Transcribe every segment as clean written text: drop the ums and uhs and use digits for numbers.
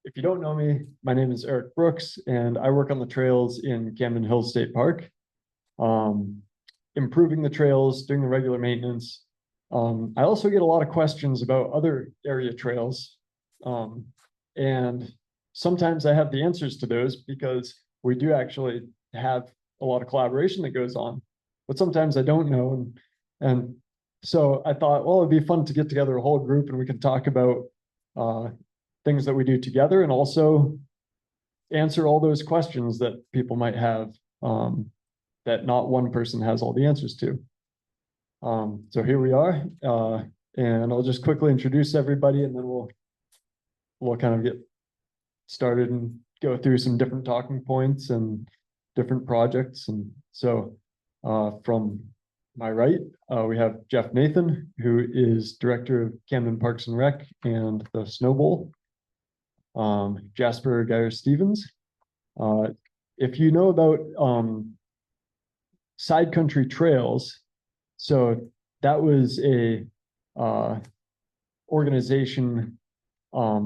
if you don't know me, my name is Erik Brooks, and I work on the trails in Camden Hills State Park, improving the trails, doing the regular maintenance. I also get a lot of questions about other area trails, and sometimes I have the answers to those because we do actually have a lot of collaboration that goes on, but sometimes I don't know. And so I thought, well, it'd be fun to get together a whole group and we can talk about things that we do together and also answer all those questions that people might have that not one person has all the answers to. So here we are, and I'll just quickly introduce everybody and then we'll kind of get started and go through some different talking points and different projects. And so from my right, we have Jeff Nathan, who is director of Camden Parks and Rec and the Snow Bowl. Jasper Geyer-Stevens. If you know about side country trails, so that was a organization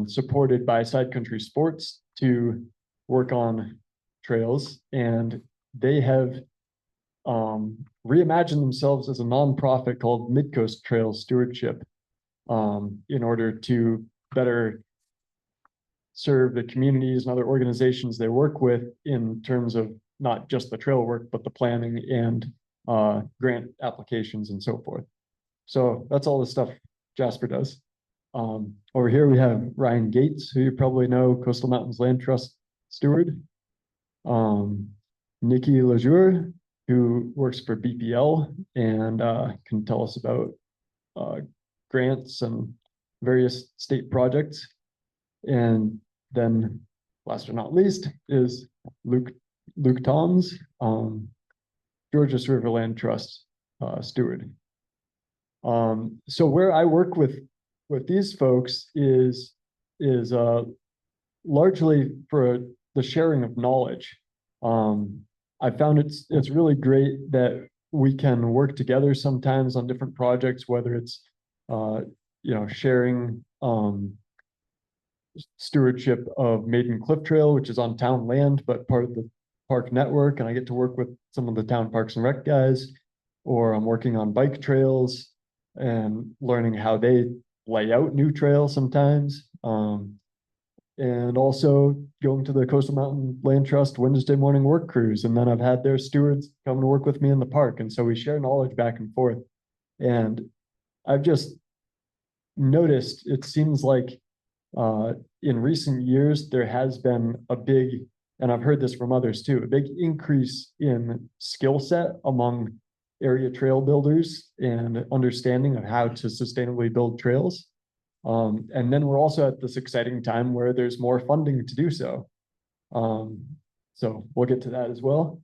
supported by Side Country Sports to work on trails, and they have reimagined themselves as a nonprofit called Midcoast Trail Stewardship in order to better serve the communities and other organizations they work with in terms of not just the trail work, but the planning and grant applications and so forth. So that's all the stuff Jasper does. Over here we have Ryan Gates, who you probably know, Coastal Mountains Land Trust steward. Nikki Lazure, who works for BPL and can tell us about grants and various state projects. And then last but not least is Luke Thombs, Georgia River Land Trust steward. So where I work with these folks is largely for the sharing of knowledge. I found it's really great that we can work together sometimes on different projects, whether it's sharing stewardship of Maiden Cliff Trail, which is on town land, but part of the park network. And I get to work with some of the town parks and rec guys, or I'm working on bike trails and learning how they lay out new trails sometimes. And also going to the Coastal Mountain Land Trust Wednesday morning work cruise. And then I've had their stewards come and work with me in the park. And so we share knowledge back and forth. And I've just noticed, it seems like in recent years, there has been a big, and I've heard this from others too, a big increase in skill set among area trail builders and understanding of how to sustainably build trails. And then we're also at this exciting time where there's more funding to do so. So we'll get to that as well.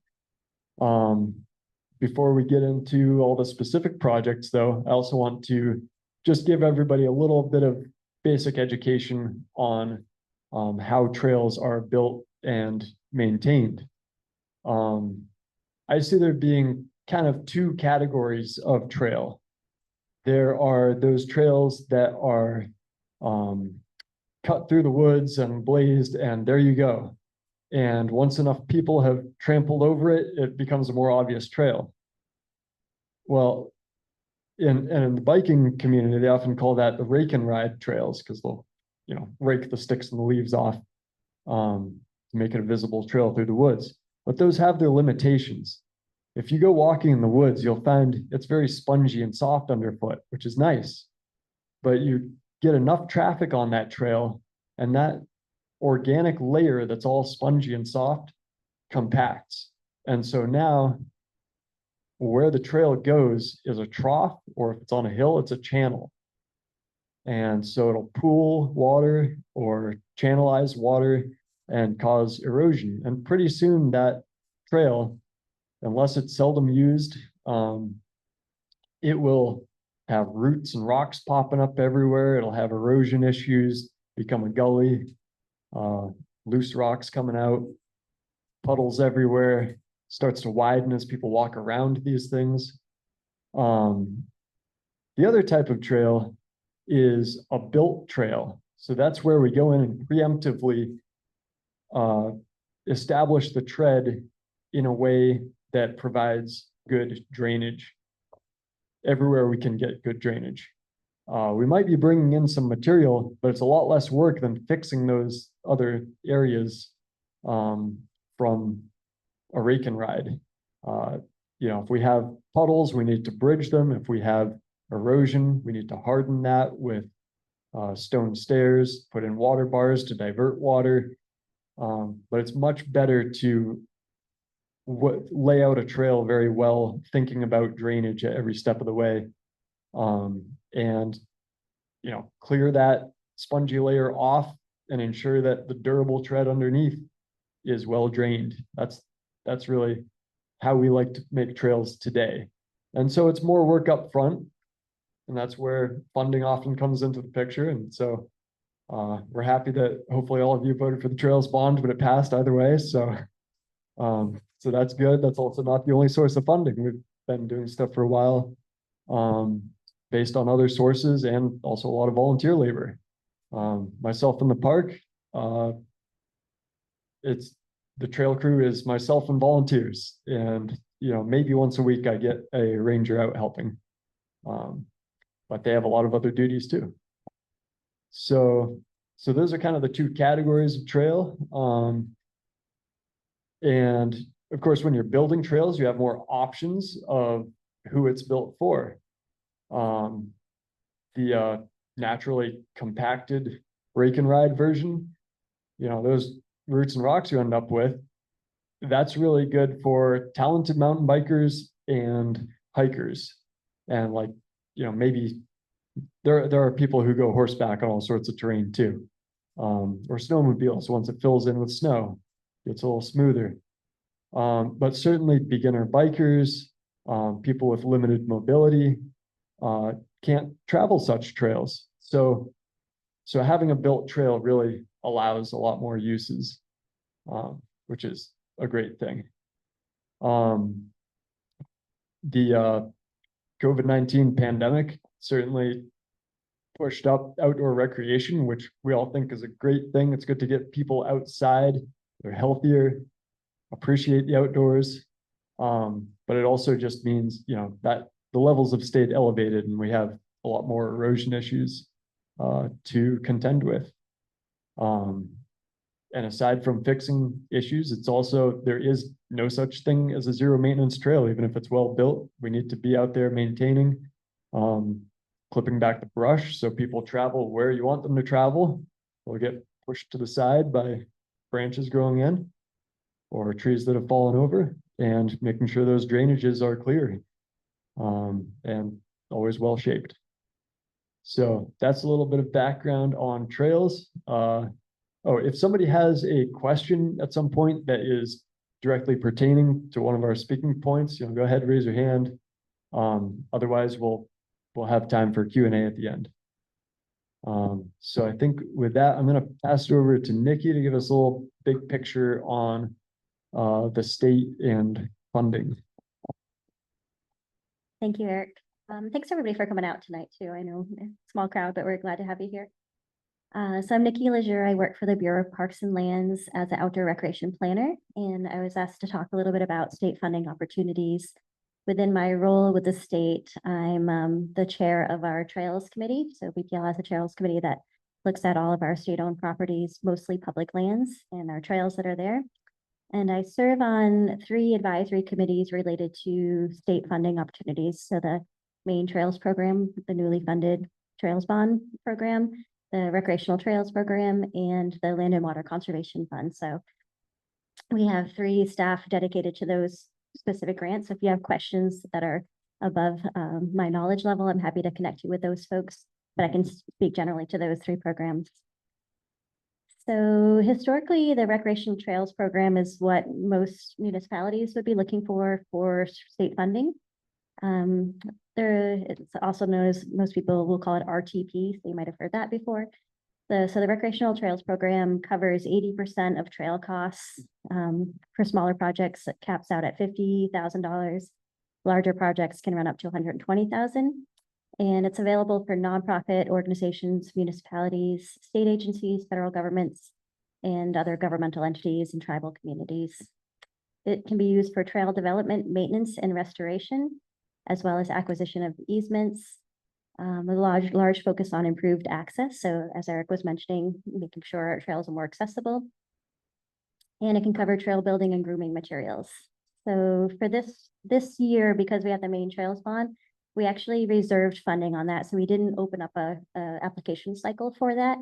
Before we get into all the specific projects though, I also want to just give everybody a little bit of basic education on how trails are built and maintained. I see there being kind of two categories of trail. There are those trails that are cut through the woods and blazed, and there you go. And once enough people have trampled over it, it becomes a more obvious trail. Well, in the biking community, they often call that the rake and ride trails because they'll, rake the sticks and the leaves off to make it a visible trail through the woods. But those have their limitations. If you go walking in the woods, you'll find it's very spongy and soft underfoot, which is nice. But you get enough traffic on that trail, and that organic layer that's all spongy and soft compacts. And so now where the trail goes is a trough, or if it's on a hill, it's a channel. And so it'll pool water or channelize water and cause erosion. And pretty soon that trail, unless it's seldom used, it will have roots and rocks popping up everywhere. It'll have erosion issues, become a gully, loose rocks coming out, puddles everywhere, starts to widen as people walk around these things. The other type of trail is a built trail. So that's where we go in and preemptively establish the tread in a way that provides good drainage everywhere we can get good drainage. We might be bringing in some material, but it's a lot less work than fixing those other areas from a rake and ride. If we have puddles, we need to bridge them. If we have erosion, we need to harden that with stone stairs, put in water bars to divert water. But it's much better to lay out a trail very well, thinking about drainage at every step of the way. And clear that spongy layer off and ensure that the durable tread underneath is well drained. That's really how we like to make trails today. And so it's more work up front, and that's where funding often comes into the picture. And so we're happy that hopefully all of you voted for the trails bond, but it passed either way. So that's good. That's also not the only source of funding. We've been doing stuff for a while based on other sources and also a lot of volunteer labor. Myself in the park, it's the trail crew is myself and volunteers, and maybe once a week I get a ranger out helping, but they have a lot of other duties too. So those are kind of the two categories of trail. And of course, when you're building trails, you have more options of who it's built for. The naturally compacted rake and ride version, those roots and rocks you end up with, that's really good for talented mountain bikers and hikers. And maybe there are people who go horseback on all sorts of terrain too, or snowmobiles. Once it fills in with snow, it's a little smoother. But certainly beginner bikers, people with limited mobility, can't travel such trails. So having a built trail really allows a lot more uses, which is a great thing. The COVID-19 pandemic certainly pushed up outdoor recreation, which we all think is a great thing. It's good to get people outside. They're healthier, appreciate the outdoors. But it also just means, that the levels have stayed elevated and we have a lot more erosion issues to contend with. And aside from fixing issues, it's also, there is no such thing as a zero maintenance trail. Even if it's well built, we need to be out there maintaining, clipping back the brush so people travel where you want them to travel. They'll get pushed to the side by branches growing in or trees that have fallen over, and making sure those drainages are clear and always well shaped. So that's a little bit of background on trails. If somebody has a question at some point that is directly pertaining to one of our speaking points, go ahead, raise your hand. Otherwise, we'll have time for Q&A at the end. So I think with that, I'm going to pass it over to Nikki to give us a little big picture on the state and funding. Thank you, Erik. Thanks everybody for coming out tonight too. I know a small crowd, but we're glad to have you here. So I'm Nikki Lazure. I work for the Bureau of Parks and Lands as an outdoor recreation planner, and I was asked to talk a little bit about state funding opportunities. Within my role with the state, I'm the chair of our Trails Committee. So BPL has a Trails Committee that looks at all of our state-owned properties, mostly public lands, and our trails that are there. And I serve on 3 advisory committees related to state funding opportunities. So the Maine Trails Program, the newly funded Trails Bond Program, the Recreational Trails Program, and the Land and Water Conservation Fund. So we have 3 staff dedicated to those specific grants. So if you have questions that are above my knowledge level, I'm happy to connect you with those folks, but I can speak generally to those 3 programs. So historically, the Recreational Trails Program is what most municipalities would be looking for state funding. It's also known as, most people will call it RTP, so you might have heard that before. So the Recreational Trails Program covers 80% of trail costs. For smaller projects, it caps out at $50,000. Larger projects can run up to $120,000. And it's available for nonprofit organizations, municipalities, state agencies, federal governments, and other governmental entities and tribal communities. It can be used for trail development, maintenance, and restoration, as well as acquisition of easements. A large focus on improved access. So as Erik was mentioning, making sure our trails are more accessible. And it can cover trail building and grooming materials. So for this year, because we have the Maine Trails Bond, we actually reserved funding on that. So we didn't open up a application cycle for that.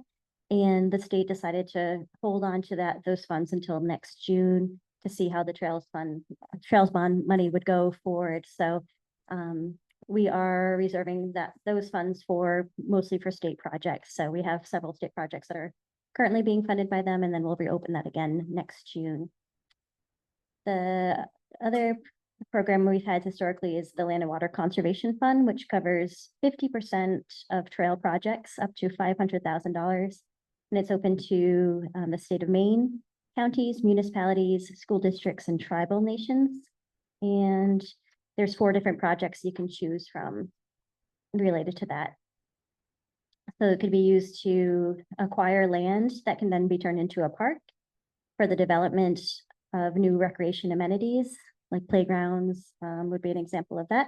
And the state decided to hold on to those funds until next June to see how the Trails Bond money would go forward. So we are reserving those funds mostly for state projects. So we have several state projects that are currently being funded by them, and then we'll reopen that again next June. The other program we've had historically is the Land and Water Conservation Fund, which covers 50% of trail projects up to $500,000. And it's open to the state of Maine, counties, municipalities, school districts, and tribal nations. And there's 4 different projects you can choose from related to that. So it could be used to acquire land that can then be turned into a park for the development of new recreation amenities, like playgrounds would be an example of that.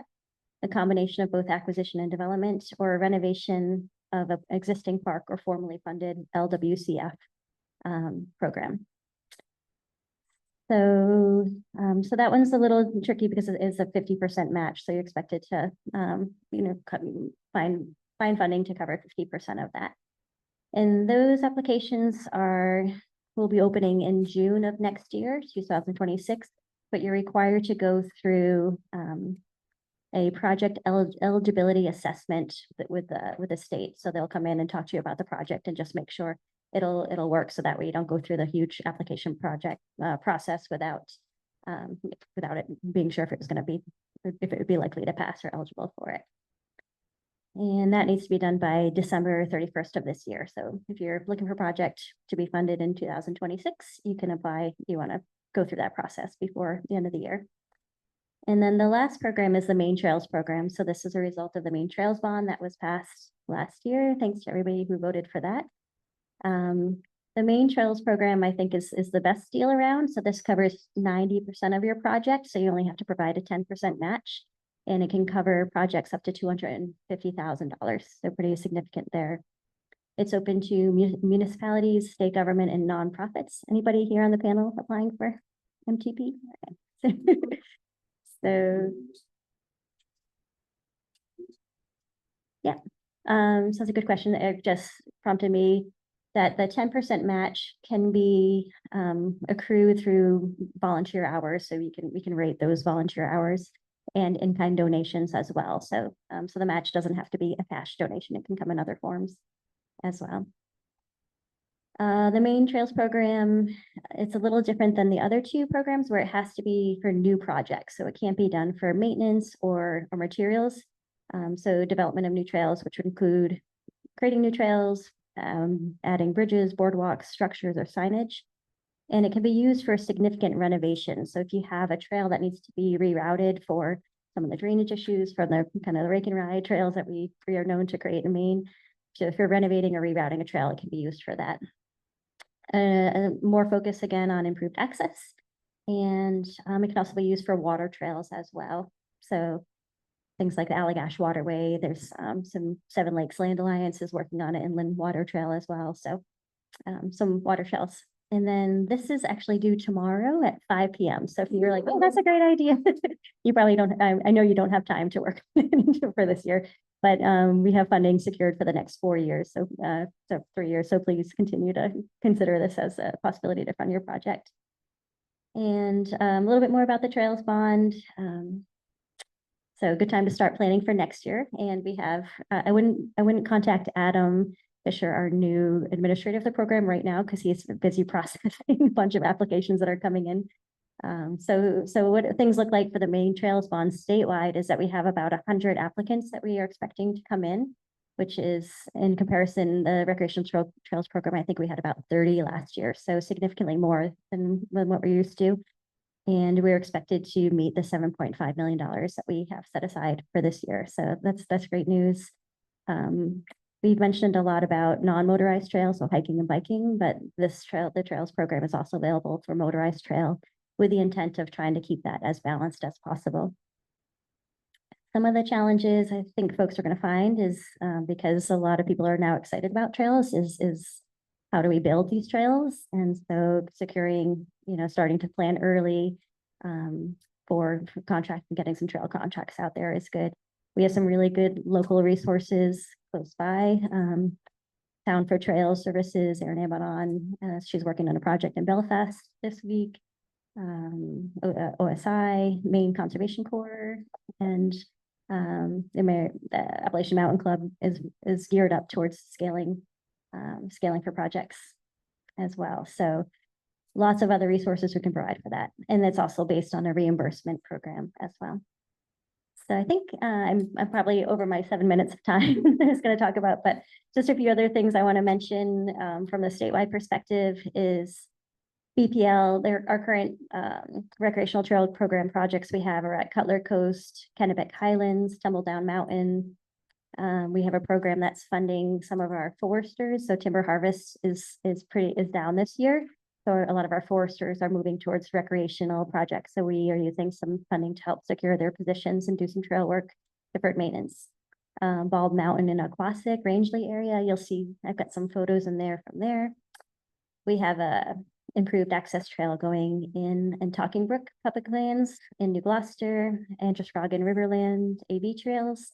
A combination of both acquisition and development, or renovation of an existing park or formerly funded LWCF program. So, so that one's a little tricky because it is a 50% match. So you're expected to, find funding to cover 50% of that. And those applications will be opening in June of next year, 2026, but you're required to go through a project eligibility assessment with the state. So they'll come in and talk to you about the project and just make sure it'll work, so that way you don't go through the huge application process without it being sure if it would be likely to pass or eligible for it. And that needs to be done by December 31st of this year. So if you're looking for a project to be funded in 2026, you can apply. You want to go through that process before the end of the year. And then the last program is the Maine Trails program. So this is a result of the Maine Trails Bond that was passed last year. Thanks to everybody who voted for that. The Maine Trails program, I think, is the best deal around. So this covers 90% of your project. So you only have to provide a 10% match, and it can cover projects up to $250,000. So pretty significant there. It's open to municipalities, state government, and nonprofits. Anybody here on the panel applying for MTP? Okay. So yeah, so that's a good question. It just prompted me that the 10% match can be accrued through volunteer hours. So we can rate those volunteer hours and in-kind donations as well. So so the match doesn't have to be a cash donation. It can come in other forms as well. The Maine Trails program, it's a little different than the other 2 programs where it has to be for new projects. So it can't be done for maintenance or materials. So development of new trails, which would include creating new trails, adding bridges, boardwalks, structures, or signage. And it can be used for significant renovation. So if you have a trail that needs to be rerouted for some of the drainage issues from the kind of the rake and ride trails that we are known to create in Maine, so if you're renovating or rerouting a trail, it can be used for that. More focus again on improved access, and it can also be used for water trails as well. So things like the Allagash Waterway, there's some Seven Lakes Land Alliance is working on an inland water trail as well. So some water trails. And then this is actually due tomorrow at 5 p.m. So if you're like, oh, that's a great idea, you probably don't, I know you don't have time to work for this year, but we have funding secured for the next 4 years. So 3 years. So please continue to consider this as a possibility to fund your project. And a little bit more about the Trails Bond. So good time to start planning for next year. And we have, I wouldn't contact Adam Fisher, our new administrator of the program right now, because he's busy processing a bunch of applications that are coming in. So what things look like for the Maine Trails Bond statewide is that we have about 100 applicants that we are expecting to come in, which is in comparison, the recreational trails program, I think we had about 30 last year. So significantly more than what we're used to. And we're expected to meet the $7.5 million that we have set aside for this year. So that's great news. We've mentioned a lot about non-motorized trails, so hiking and biking, but the trails program is also available for motorized trail with the intent of trying to keep that as balanced as possible. Some of the challenges I think folks are going to find is because a lot of people are now excited about trails is how do we build these trails? And so securing, starting to plan early for contract and getting some trail contracts out there is good. We have some really good local resources close by. Town for Trail Services, Erin Abaddon, she's working on a project in Belfast this week. OSI, Maine Conservation Corps, and the Appalachian Mountain Club is geared up towards scaling for projects as well. So lots of other resources we can provide for that. And it's also based on a reimbursement program as well. So I think I'm probably over my 7 minutes of time I was going to talk about, but just a few other things I want to mention from the statewide perspective is BPL, our current recreational trail program projects we have are at Cutler Coast, Kennebec Highlands, Tumbledown Mountain. We have a program that's funding some of our foresters. So timber harvest is down this year. So a lot of our foresters are moving towards recreational projects. So we are using some funding to help secure their positions and do some trail work, deferred maintenance. Bald Mountain and Aquasic, Rangeley area. You'll see I've got some photos in there from there. We have a improved access trail going in Talking Brook Public Lands in New Gloucester, Androscoggin Riverland, AV Trails,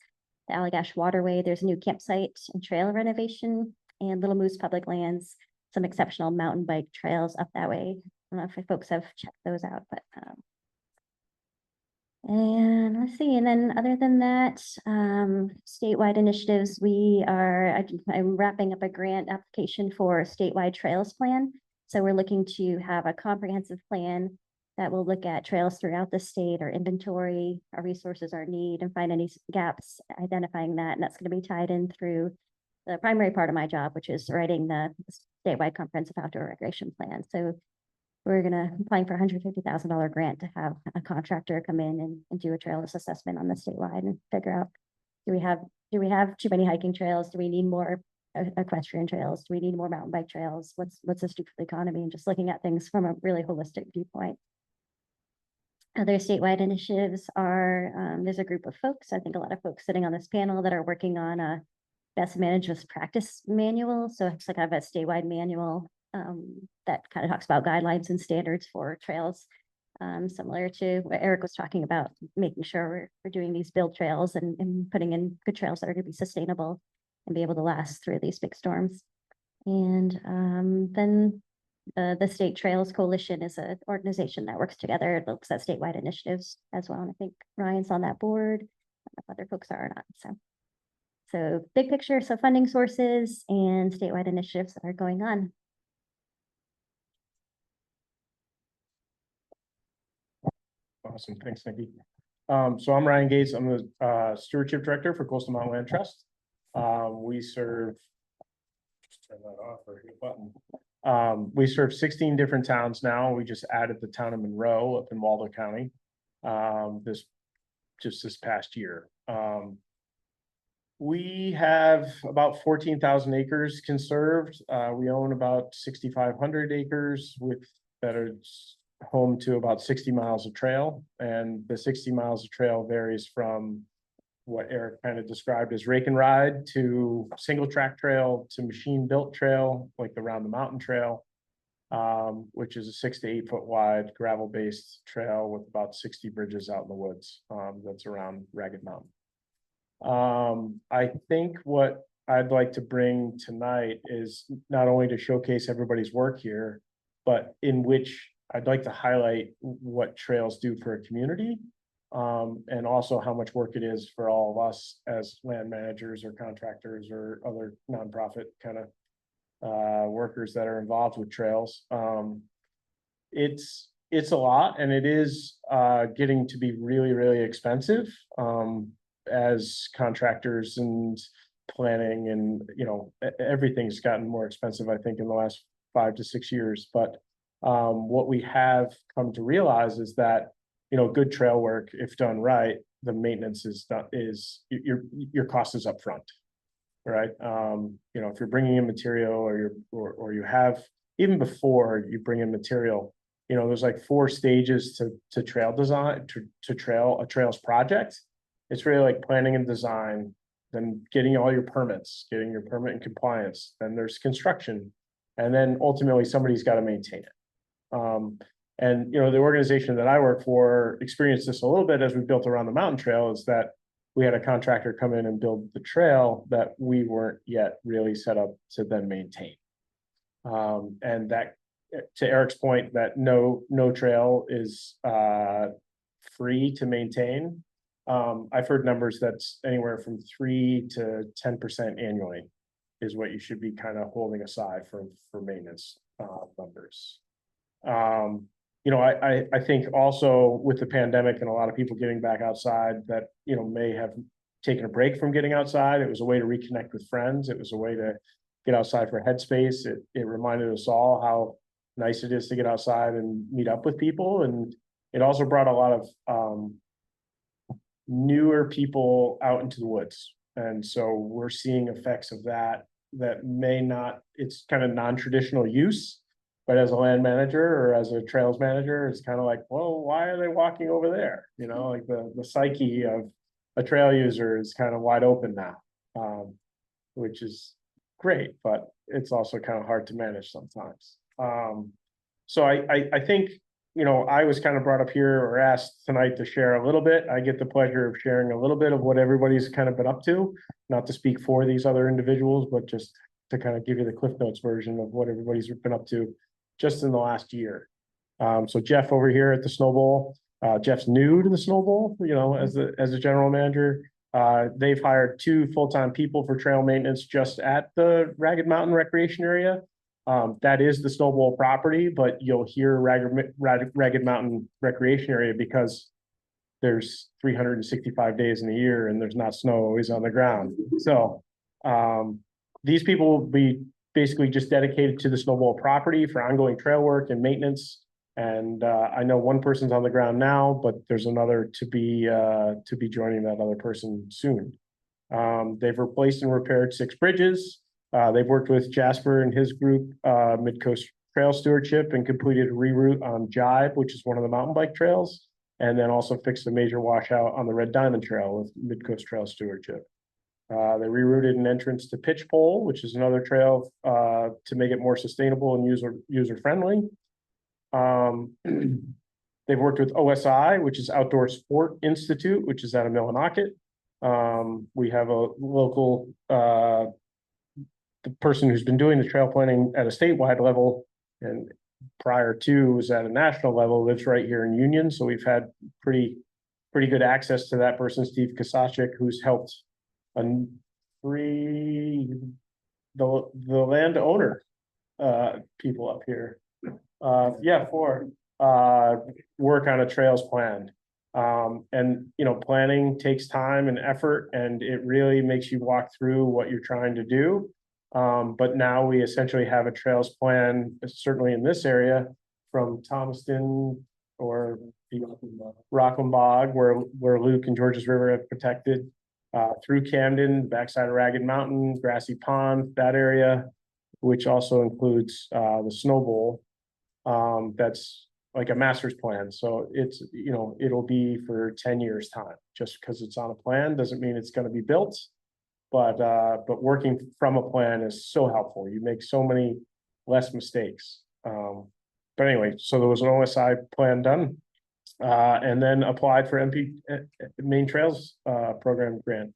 the Allagash Waterway. There's a new campsite and trail renovation, and Little Moose Public Lands, some exceptional mountain bike trails up that way. I don't know if folks have checked those out, but and let's see. And then other than that, statewide initiatives, I'm wrapping up a grant application for a statewide trails plan. So we're looking to have a comprehensive plan that will look at trails throughout the state, our inventory, our resources, our need, and find any gaps, identifying that. And that's going to be tied in through the primary part of my job, which is writing the statewide comprehensive outdoor recreation plan. So we're applying for a $150,000 grant to have a contractor come in and do a trails assessment on the statewide and figure out, do we have too many hiking trails? Do we need more equestrian trails? Do we need more mountain bike trails? What's this do for the economy? And just looking at things from a really holistic viewpoint. Other statewide initiatives are, there's a group of folks, I think a lot of folks sitting on this panel that are working on a best management practice manual. So it's like I have a statewide manual that kind of talks about guidelines and standards for trails, similar to what Erik was talking about, making sure we're doing these build trails and putting in good trails that are going to be sustainable and be able to last through these big storms. And then the State Trails Coalition is an organization that works together. It looks at statewide initiatives as well. And I think Ryan's on that board. I don't know if other folks are or not. So big picture, so funding sources and statewide initiatives that are going on. Awesome, thanks, Nikki. So I'm Ryan Gates. I'm the Stewardship Director for Coastal Mountain Land Trust. We serve, just turn that off or hit a button. We serve 16 different towns now. We just added the town of Monroe up in Waldo County this past year. We have about 14,000 acres conserved. We own about 6,500 acres that are home to about 60 miles of trail. And the 60 miles of trail varies from what Erik kind of described as rake and ride to single track trail to machine built trail, like the Round the Mountain Trail, which is a 6 to 8 foot wide gravel based trail with about 60 bridges out in the woods. That's around Ragged Mountain. I think what I'd like to bring tonight is not only to showcase everybody's work here, but in which I'd like to highlight what trails do for a community, and also how much work it is for all of us as land managers or contractors or other nonprofit kind of workers that are involved with trails. It's a lot, and it is getting to be really, really expensive as contractors and planning, and everything's gotten more expensive, I think, in the last 5 to 6 years. But What we have come to realize is that, good trail work, if done right, the maintenance is your cost is upfront, right? If you're bringing in material or you have, even before you bring in material, there's like 4 stages to trail design, to a trails project. It's really like planning and design, then getting all your permits, getting your permit in compliance, then there's construction, and then ultimately somebody's got to maintain it. And the organization that I work for experienced this a little bit as we built around the mountain trail, is that we had a contractor come in and build the trail that we weren't yet really set up to then maintain. And that, to Eric's point, that no trail is free to maintain. I've heard numbers that's anywhere from 3 to 10% annually is what you should be kind of holding aside for maintenance numbers. I think also with the pandemic and a lot of people getting back outside that, may have taken a break from getting outside. It was a way to reconnect with friends. It was a way to get outside for headspace. It reminded us all how nice it is to get outside and meet up with people. And it also brought a lot of newer people out into the woods. And so we're seeing effects of that may not, it's kind of non-traditional use. But as a land manager or as a trails manager, it's kind of like, well, why are they walking over there? Like the psyche of a trail user is kind of wide open now, which is great, but it's also kind of hard to manage sometimes. So I think, I was kind of brought up here or asked tonight to share a little bit. I get the pleasure of sharing a little bit of what everybody's kind of been up to, not to speak for these other individuals, but just to kind of give you the Cliff Notes version of what everybody's been up to just in the last year. So Jeff over here at the Snow Bowl, Jeff's new to the Snow Bowl, as a general manager. They've hired 2 full-time people for trail maintenance just at the Ragged Mountain Recreation Area. That is the Snow Bowl property, but you'll hear Ragged Mountain Recreation Area because there's 365 days in a year and there's not snow always on the ground. So these people will be basically just dedicated to the Snow Bowl property for ongoing trail work and maintenance. And I know one person's on the ground now, but there's another to be joining that other person soon. They've replaced and repaired 6 bridges. They've worked with Jasper and his group, Midcoast Trail Stewardship, and completed a reroute on Jibe, which is one of the mountain bike trails, and then also fixed a major washout on the Red Diamond Trail with Midcoast Trail Stewardship. They rerouted an entrance to Pitch Pole, which is another trail to make it more sustainable and user-friendly. They've worked with OSI, which is Outdoor Sport Institute, which is out of Millinocket. We have a local the person who's been doing the trail planning at a statewide level and prior to was at a national level, lives right here in Union. So we've had pretty good access to that person, Steve Kasachik, who's helped the landowner people up here. 4 work on a trails plan. And planning takes time and effort, and it really makes you walk through what you're trying to do. But now we essentially have a trails plan, certainly in this area, from Thomaston or Rockland Bog, where Luke and Georges River have protected, through Camden, backside of Ragged Mountain, Grassy Pond, that area, which also includes the Snow Bowl. That's like a master's plan. So it's, it'll be for 10 years time. Just because it's on a plan doesn't mean it's going to be built. But working from a plan is so helpful. You make so many less mistakes. But anyway, so there was an OSI plan done, and then applied for Maine Trails program grant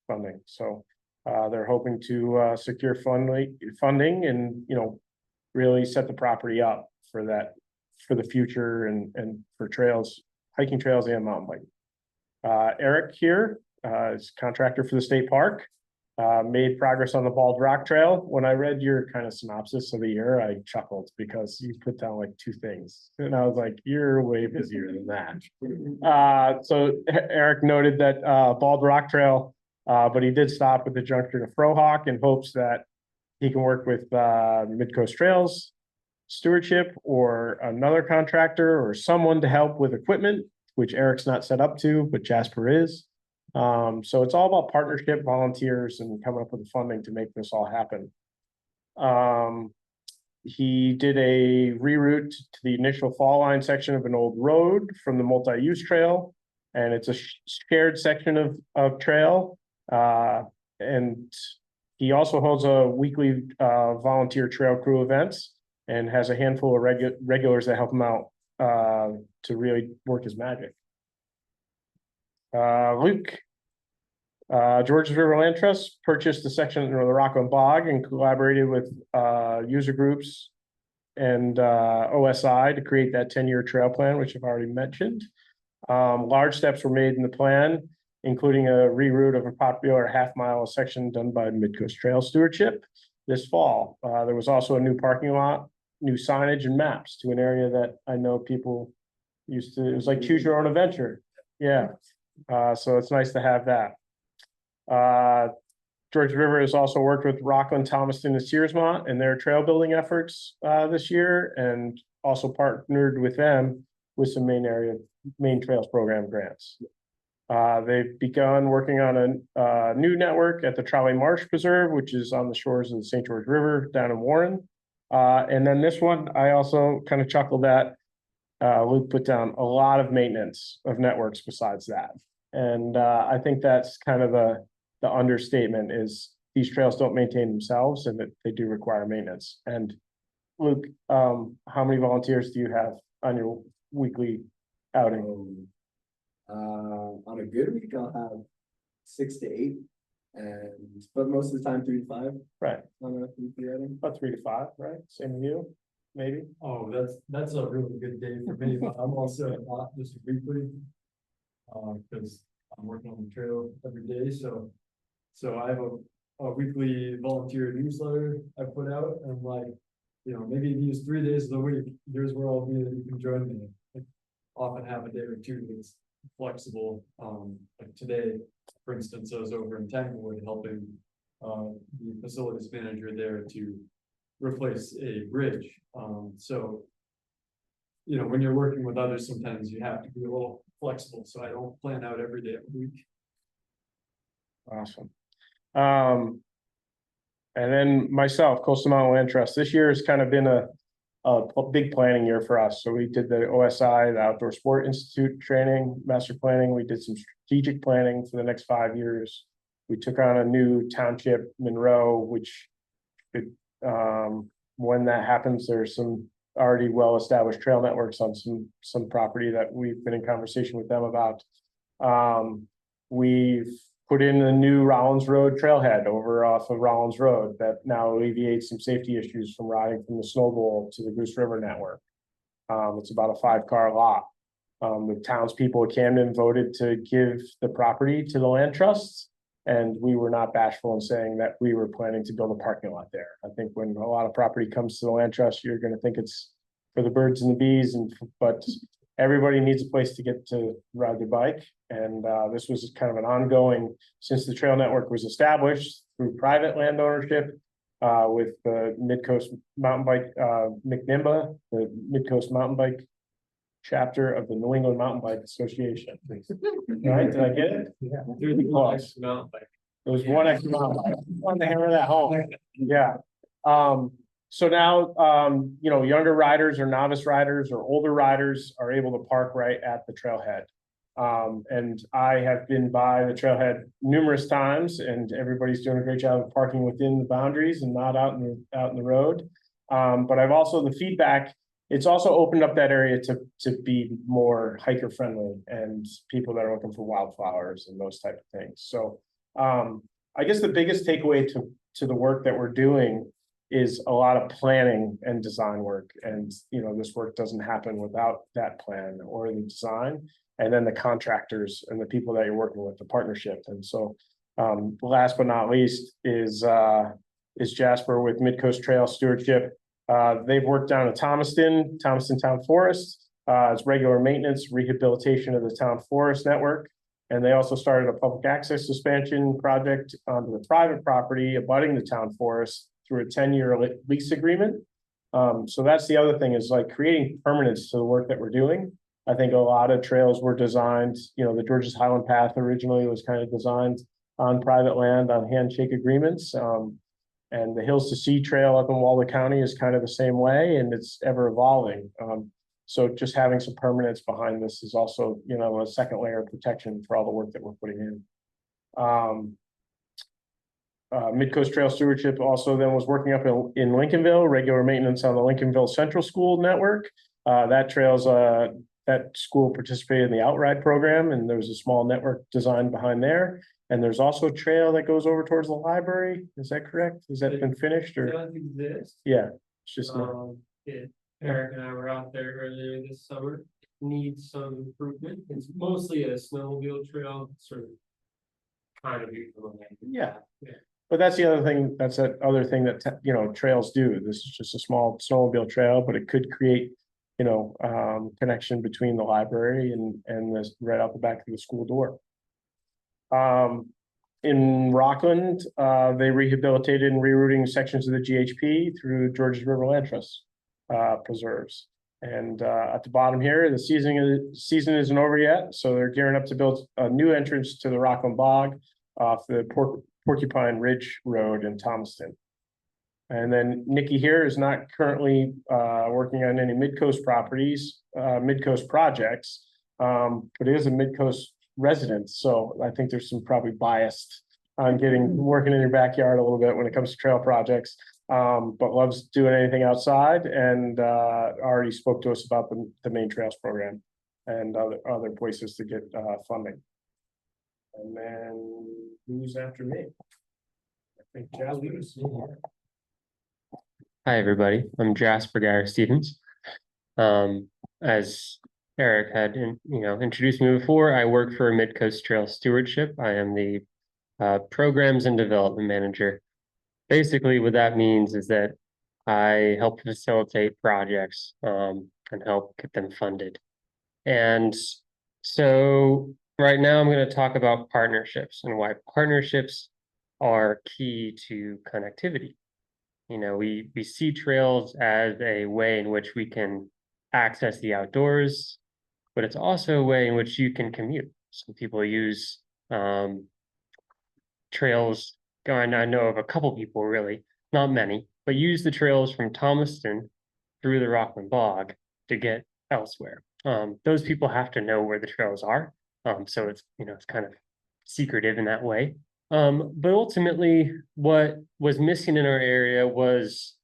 funding. So they're hoping to secure funding and really set the property up for that, for the future and for trails, hiking trails and mountain biking. Erik here is contractor for the state park. Made progress on the Bald Rock Trail. When I read your kind of synopsis of the year, I chuckled because you put down like 2 things. And I was like, you're way busier than that. So Erik noted that Bald Rock Trail, but he did stop at the junction of Frohawk in hopes that he can work with Midcoast Trails Stewardship or another contractor or someone to help with equipment, which Eric's not set up to, but Jasper is. So it's all about partnership, volunteers, and coming up with the funding to make this all happen. He did a reroute to the initial fall line section of an old road from the multi-use trail. And it's a shared section of trail. And he also holds a weekly volunteer trail crew events and has a handful of regulars that help him out to really work his magic. Luke, Georges River Land Trust purchased the section of the Rockland Bog and collaborated with user groups and OSI to create that 10-year trail plan, which I've already mentioned. Large steps were made in the plan, including a reroute of a popular half-mile section done by Midcoast Trail Stewardship this fall. There was also a new parking lot, new signage and maps to an area that I know people used to, it was like choose your own adventure. Yeah, so it's nice to have that. George River has also worked with Rockland, Thombs, and Searsmont in their trail building efforts this year, and also partnered with them with some Maine Trails Program grants. They've begun working on a new network at the Trolley Marsh Preserve, which is on the shores of the St. George River down in Warren. And then this one, I also kind of chuckled at. Luke put down a lot of maintenance of networks besides that. And I think that's kind of the understatement is these trails don't maintain themselves and that they do require maintenance. And Luke, how many volunteers do you have on your weekly outing? On a good week, I'll have 6 to 8, but most of the time 3 to 5. Right. On a weekly outing. About 3 to 5, right? Same with you, maybe? Oh, that's a really good day for me, but I'm also not just weekly. Because I'm working on the trail every day, so I have a weekly volunteer newsletter I put out, and like, maybe these 3 days of the week, here's where I'll be, that you can join me. I often have a day or two that's flexible. Like today, for instance, I was over in Tanglewood helping the facilities manager there to replace a bridge. So when you're working with others, sometimes you have to be a little flexible, so I don't plan out every day of the week. Awesome. And then myself, Coastal Mountain Land Trust, this year has kind of been a big planning year for us. So we did the OSI, the Outdoor Sport Institute training, master planning. We did some strategic planning for the next 5 years. We took on a new township, Monroe, which when that happens, there's some already well-established trail networks on some property that we've been in conversation with them about. We've put in a new Rollins Road trailhead over off of Rollins Road that now alleviates some safety issues from riding from the Snow Bowl to the Goose River network. It's about a 5-car lot. The townspeople of Camden voted to give the property to the land trusts, and we were not bashful in saying that we were planning to build a parking lot there. I think when a lot of property comes to the land trust, you're going to think it's for the birds and the bees, but everybody needs a place to get to ride their bike. And this was kind of an ongoing, since the trail network was established through private land ownership with the Midcoast Mountain Bike, McNimba, the Midcoast Mountain Bike chapter of the New England Mountain Bike Association. Right, did I get it? Yeah. There's one extra mountain bike. There was one extra mountain bike. I wanted to hammer that home. Yeah. So now, younger riders or novice riders or older riders are able to park right at the trailhead. And I have been by the trailhead numerous times, and everybody's doing a great job of parking within the boundaries and not out in the road. But I've also, the feedback, it's also opened up that area to be more hiker friendly and people that are looking for wildflowers and those type of things. So I guess the biggest takeaway to the work that we're doing is a lot of planning and design work. And, this work doesn't happen without that plan or the design, and then the contractors and the people that you're working with, the partnership. And so last but not least is Jasper with Midcoast Trail Stewardship. They've worked down at Thomaston Town Forest. It's regular maintenance, rehabilitation of the town forest network. And they also started a public access expansion project onto the private property abutting the town forest through a 10-year lease agreement. So that's the other thing is like creating permanence to the work that we're doing. I think a lot of trails were designed, the Georges Highland Path originally was kind of designed on private land on handshake agreements. And the Hills to Sea Trail up in Waldo County is kind of the same way, and it's ever evolving. So just having some permanence behind this is also, a second layer of protection for all the work that we're putting in. Midcoast Trail Stewardship also then was working up in Lincolnville, regular maintenance on the Lincolnville Central School network. That school participated in the Outride program, and there's a small network design behind there. And there's also a trail that goes over towards the library. Is that correct? Has that been finished or? It does exist. Yeah, it's just Erik and I were out there earlier this summer. Needs some improvement. It's mostly a snowmobile trail, sort of kind of beautiful. Yeah. But that's the other thing. That's that other thing that trails do. This is just a small snowmobile trail, but it could create connection between the library and this right out the back of the school door. In Rockland, they rehabilitated and rerouting sections of the GHP through Georges River Land Trust preserves. And at the bottom here, the season isn't over yet, so they're gearing up to build a new entrance to the Rockland Bog off the Porcupine Ridge Road in Thombston. And then Nikki here is not currently working on any Midcoast projects, but is a Midcoast resident. So I think there's some probably biased on working in your backyard a little bit when it comes to trail projects, but loves doing anything outside, and already spoke to us about the Maine Trails program and other places to get funding. And then who's after me? I think Jasper's. Hi, everybody. I'm Jasper Garrett Stevens. As Erik had, introduced me before, I work for Midcoast Trail Stewardship. I am the Programs and Development Manager. Basically, what that means is that I help facilitate projects and help get them funded. And so right now I'm going to talk about partnerships and why partnerships are key to connectivity. We see trails as a way in which we can access the outdoors, but it's also a way in which you can commute. Some people use trails. I know of a couple people, really, not many, but use the trails from Thomaston through the Rockland Bog to get elsewhere. Those people have to know where the trails are. So it's kind of secretive in that way. But ultimately, what was missing in our area was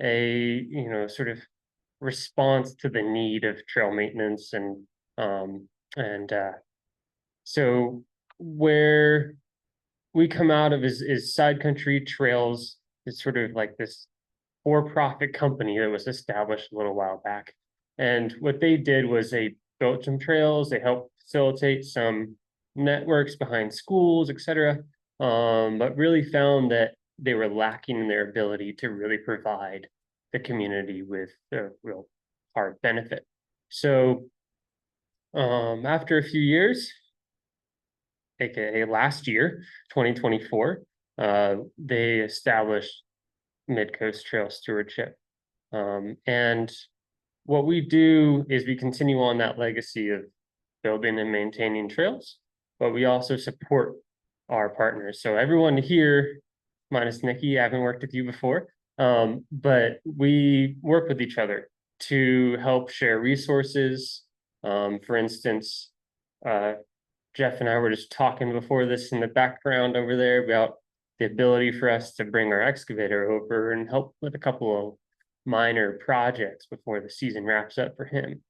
a sort of response to the need of trail maintenance, and so where we come out of is Side Country Trails. Is sort of like this for-profit company that was established a little while back, and what they did was they built some trails. They helped facilitate some networks behind schools, etc. But really found that they were lacking in their ability to really provide the community with a real hard benefit. So after a few years, aka last year, 2024, they established Midcoast Trail Stewardship. And what we do is we continue on that legacy of building and maintaining trails, but we also support our partners. So everyone here, minus Nikki, I haven't worked with you before, but we work with each other to help share resources. For instance, Jeff and I were just talking before this in the background over there about the ability for us to bring our excavator over and help with a couple of minor projects before the season wraps up for him.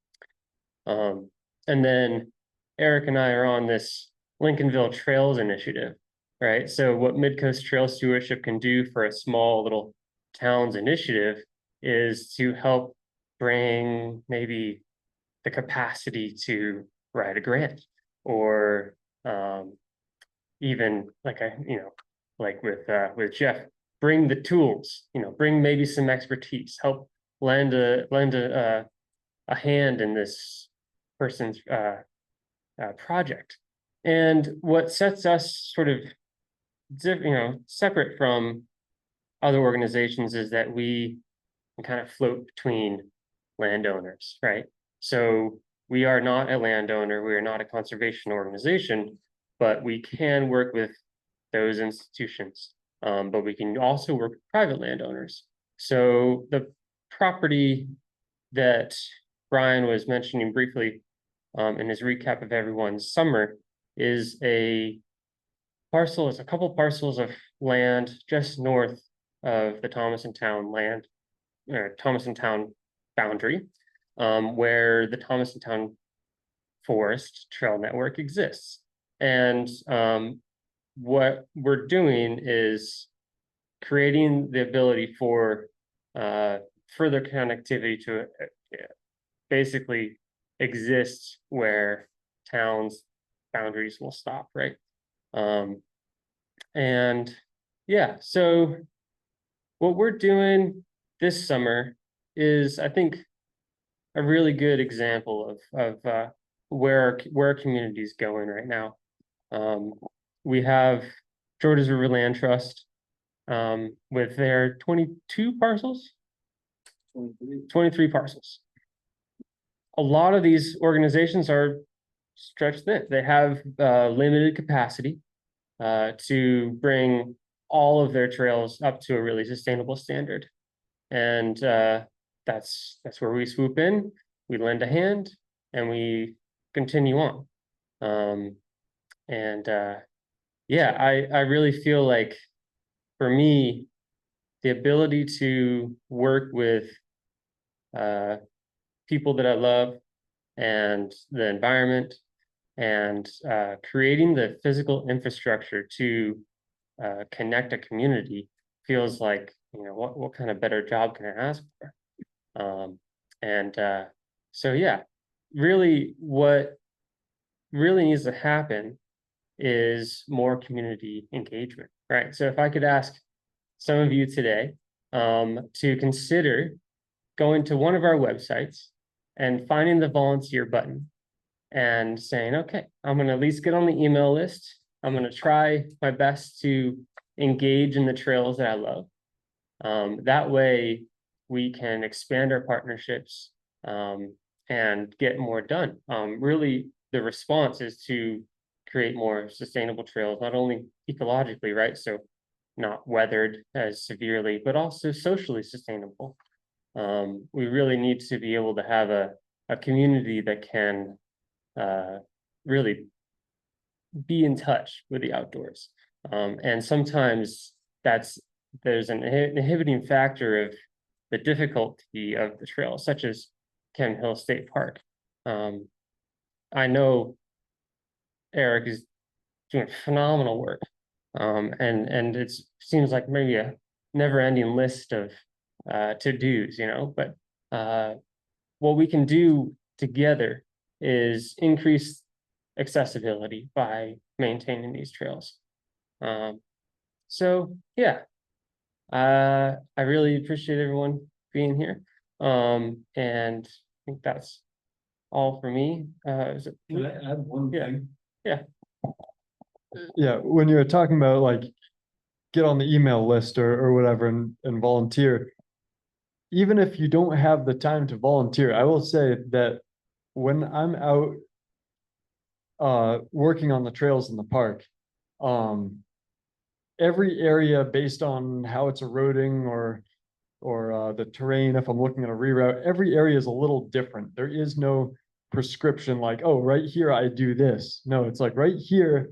And then Erik and I are on this Lincolnville Trails Initiative, right? So what Midcoast Trail Stewardship can do for a small little towns initiative is to help bring maybe the capacity to write a grant, or even like like with Jeff, bring the tools, bring maybe some expertise, help lend a hand in this person's project. And what sets us sort of separate from other organizations is that we and kind of float between landowners, right? So we are not a landowner, we are not a conservation organization, but we can work with those institutions. But we can also work with private landowners. So the property that Brian was mentioning briefly in his recap of everyone's summer is a couple parcels of land just north of the Thomason Town land, or Thomason Town boundary, where the Thomason Town Forest Trail Network exists. And what we're doing is creating the ability for further connectivity to basically exist where towns' boundaries will stop, right? And yeah, so what we're doing this summer is, I think, a really good example of where our community is going right now. We have Georges River Land Trust with their 22 parcels, 23 parcels. A lot of these organizations are stretched thin. They have limited capacity to bring all of their trails up to a really sustainable standard. And that's where we swoop in, we lend a hand, and we continue on. Yeah, I really feel like, for me, the ability to work with people that I love and the environment, and creating the physical infrastructure to connect a community feels like, you know, what kind of better job can I ask for? So yeah, really what really needs to happen is more community engagement, right? So if I could ask some of you today to consider going to one of our websites and finding the volunteer button and saying, okay, I'm gonna at least get on the email list. I'm gonna try my best to engage in the trails that I love. That way we can expand our partnerships and get more done. Really, the response is to create more sustainable trails, not only ecologically, right? So not weathered as severely, but also socially sustainable. We really need to be able to have a community that can really be in touch with the outdoors. And sometimes there's an inhibiting factor of the difficulty of the trail, such as Camden Hill State Park. I know Erik is doing phenomenal work, and it seems like maybe a never-ending list of to-dos, you know, but what we can do together is increase accessibility by maintaining these trails. So yeah, I really appreciate everyone being here. And I think that's all for me. Can I add one thing? Yeah, when you're talking about like get on the email list or whatever and volunteer, even if you don't have the time to volunteer, I will say that when I'm out working on the trails in the park, every area based on how it's eroding or the terrain, if I'm looking at a reroute, every area is a little different. There is no prescription like, oh, right here I do this. No, it's like right here,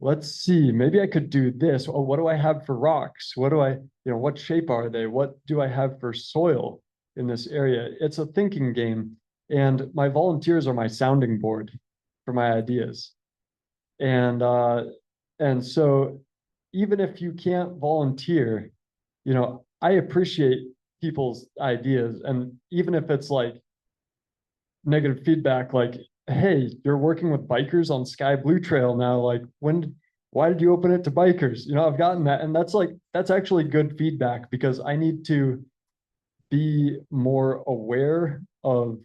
let's see, maybe I could do this. Oh, what do I have for rocks? What do I, you know, what shape are they? What do I have for soil in this area? It's a thinking game. And my volunteers are my sounding board for my ideas. And so even if you can't volunteer, you know, I appreciate people's ideas. And even if it's like negative feedback, like, hey, you're working with bikers on Sky Blue Trail now, like why did you open it to bikers? You know, I've gotten that. And that's actually good feedback, because I need to be more aware of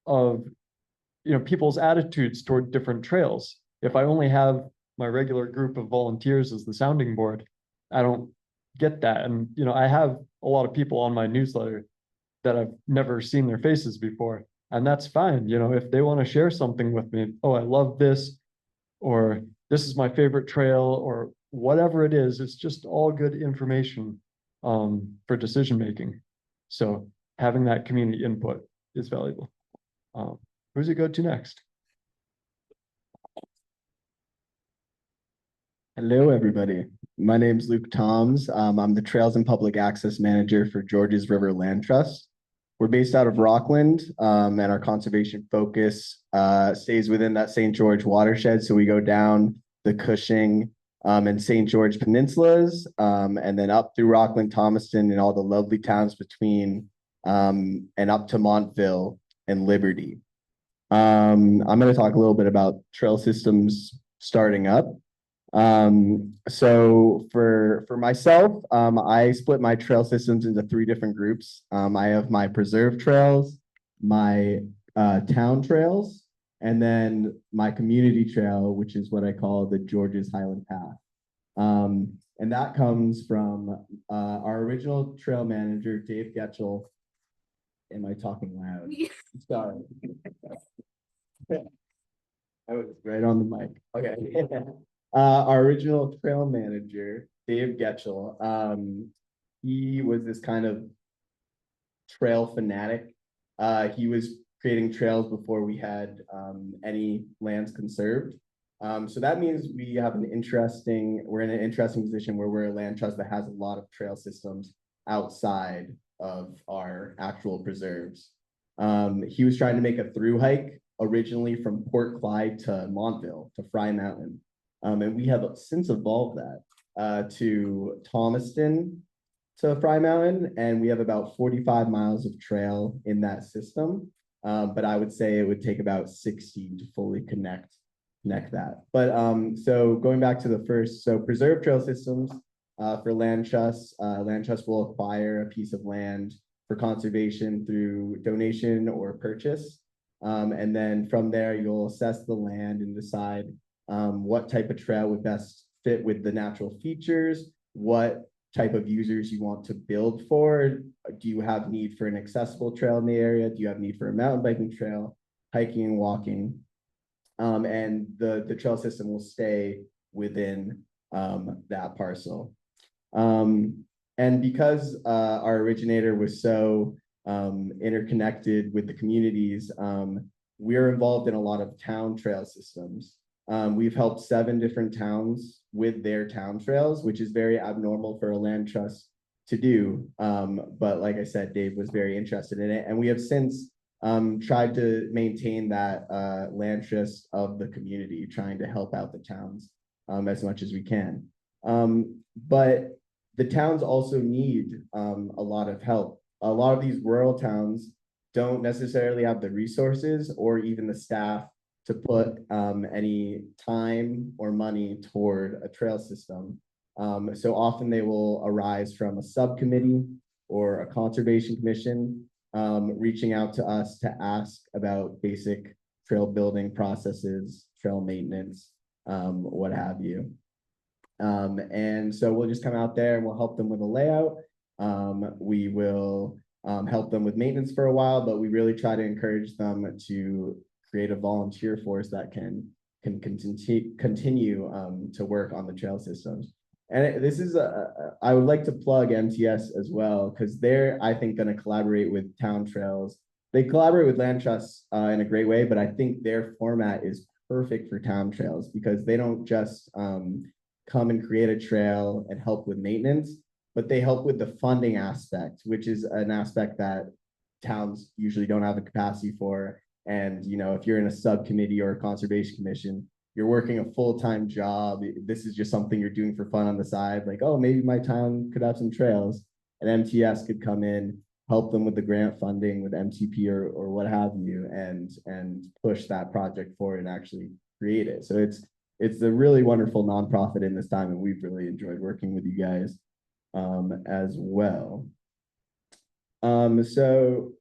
you know, people's attitudes toward different trails. If I only have my regular group of volunteers as the sounding board, I don't get that. And, you know, I have a lot of people on my newsletter that I've never seen their faces before. And that's fine, you know, if they want to share something with me, oh, I love this, or this is my favorite trail, or whatever it is, it's just all good information for decision making. So having that community input is valuable. Who's it go to next? Hello, everybody. My name's Luke Thombs. I'm the Trails and Public Access Manager for Georges River Land Trust. We're based out of Rockland, and our conservation focus stays within that St. George watershed. So we go down the Cushing and St. George peninsulas, and then up through Rockland, Thomaston, and all the lovely towns between, and up to Montville and Liberty. I'm going to talk a little bit about trail systems starting up. So for myself, I split my trail systems into 3 different groups. I have my preserve trails, my town trails, and then my community trail, which is what I call the Georges Highland Path. And that comes from our original trail manager, Dave Getchell. Am I talking loud? Sorry. I was right on the mic. Okay. Our original trail manager, Dave Getchell, he was this kind of trail fanatic. He was creating trails before we had any lands conserved. So that means we're in an interesting position where we're a land trust that has a lot of trail systems outside of our actual preserves. He was trying to make a through hike originally from Port Clyde to Montville to Fry Mountain. And we have since evolved that to Thomaston to Fry Mountain, and we have about 45 miles of trail in that system. But I would say it would take about 60 to fully connect that. But so going back to the first, so preserve trail systems for land trusts will acquire a piece of land for conservation through donation or purchase. And then from there, you'll assess the land and decide what type of trail would best fit with the natural features, what type of users you want to build for. Do you have need for an accessible trail in the area? Do you have need for a mountain biking trail, hiking and walking? And the trail system will stay within that parcel. And because our originator was so interconnected with the communities, we're involved in a lot of town trail systems. We've helped 7 different towns with their town trails, which is very abnormal for a land trust to do. But like I said, Dave was very interested in it. And we have since tried to maintain that land trust of the community, trying to help out the towns as much as we can. But the towns also need a lot of help. A lot of these rural towns don't necessarily have the resources or even the staff to put any time or money toward a trail system. So often they will arise from a subcommittee or a conservation commission reaching out to us to ask about basic trail building processes, trail maintenance, what have you. And so we'll just come out there and we'll help them with a layout. We will help them with maintenance for a while, but we really try to encourage them to create a volunteer force that can continue to work on the trail systems. And this is I would like to plug MTS as well, because they're, I think, going to collaborate with town trails. They collaborate with land trusts in a great way, but I think their format is perfect for town trails because they don't just come and create a trail and help with maintenance, but they help with the funding aspect, which is an aspect that towns usually don't have the capacity for. And, you know, if you're in a subcommittee or a conservation commission, you're working a full-time job. This is just something you're doing for fun on the side. Like, oh, maybe my town could have some trails, and MTS could come in, help them with the grant funding with MCP or what have you, and push that project forward and actually create it. So it's a really wonderful nonprofit in this time, and we've really enjoyed working with you guys as well. So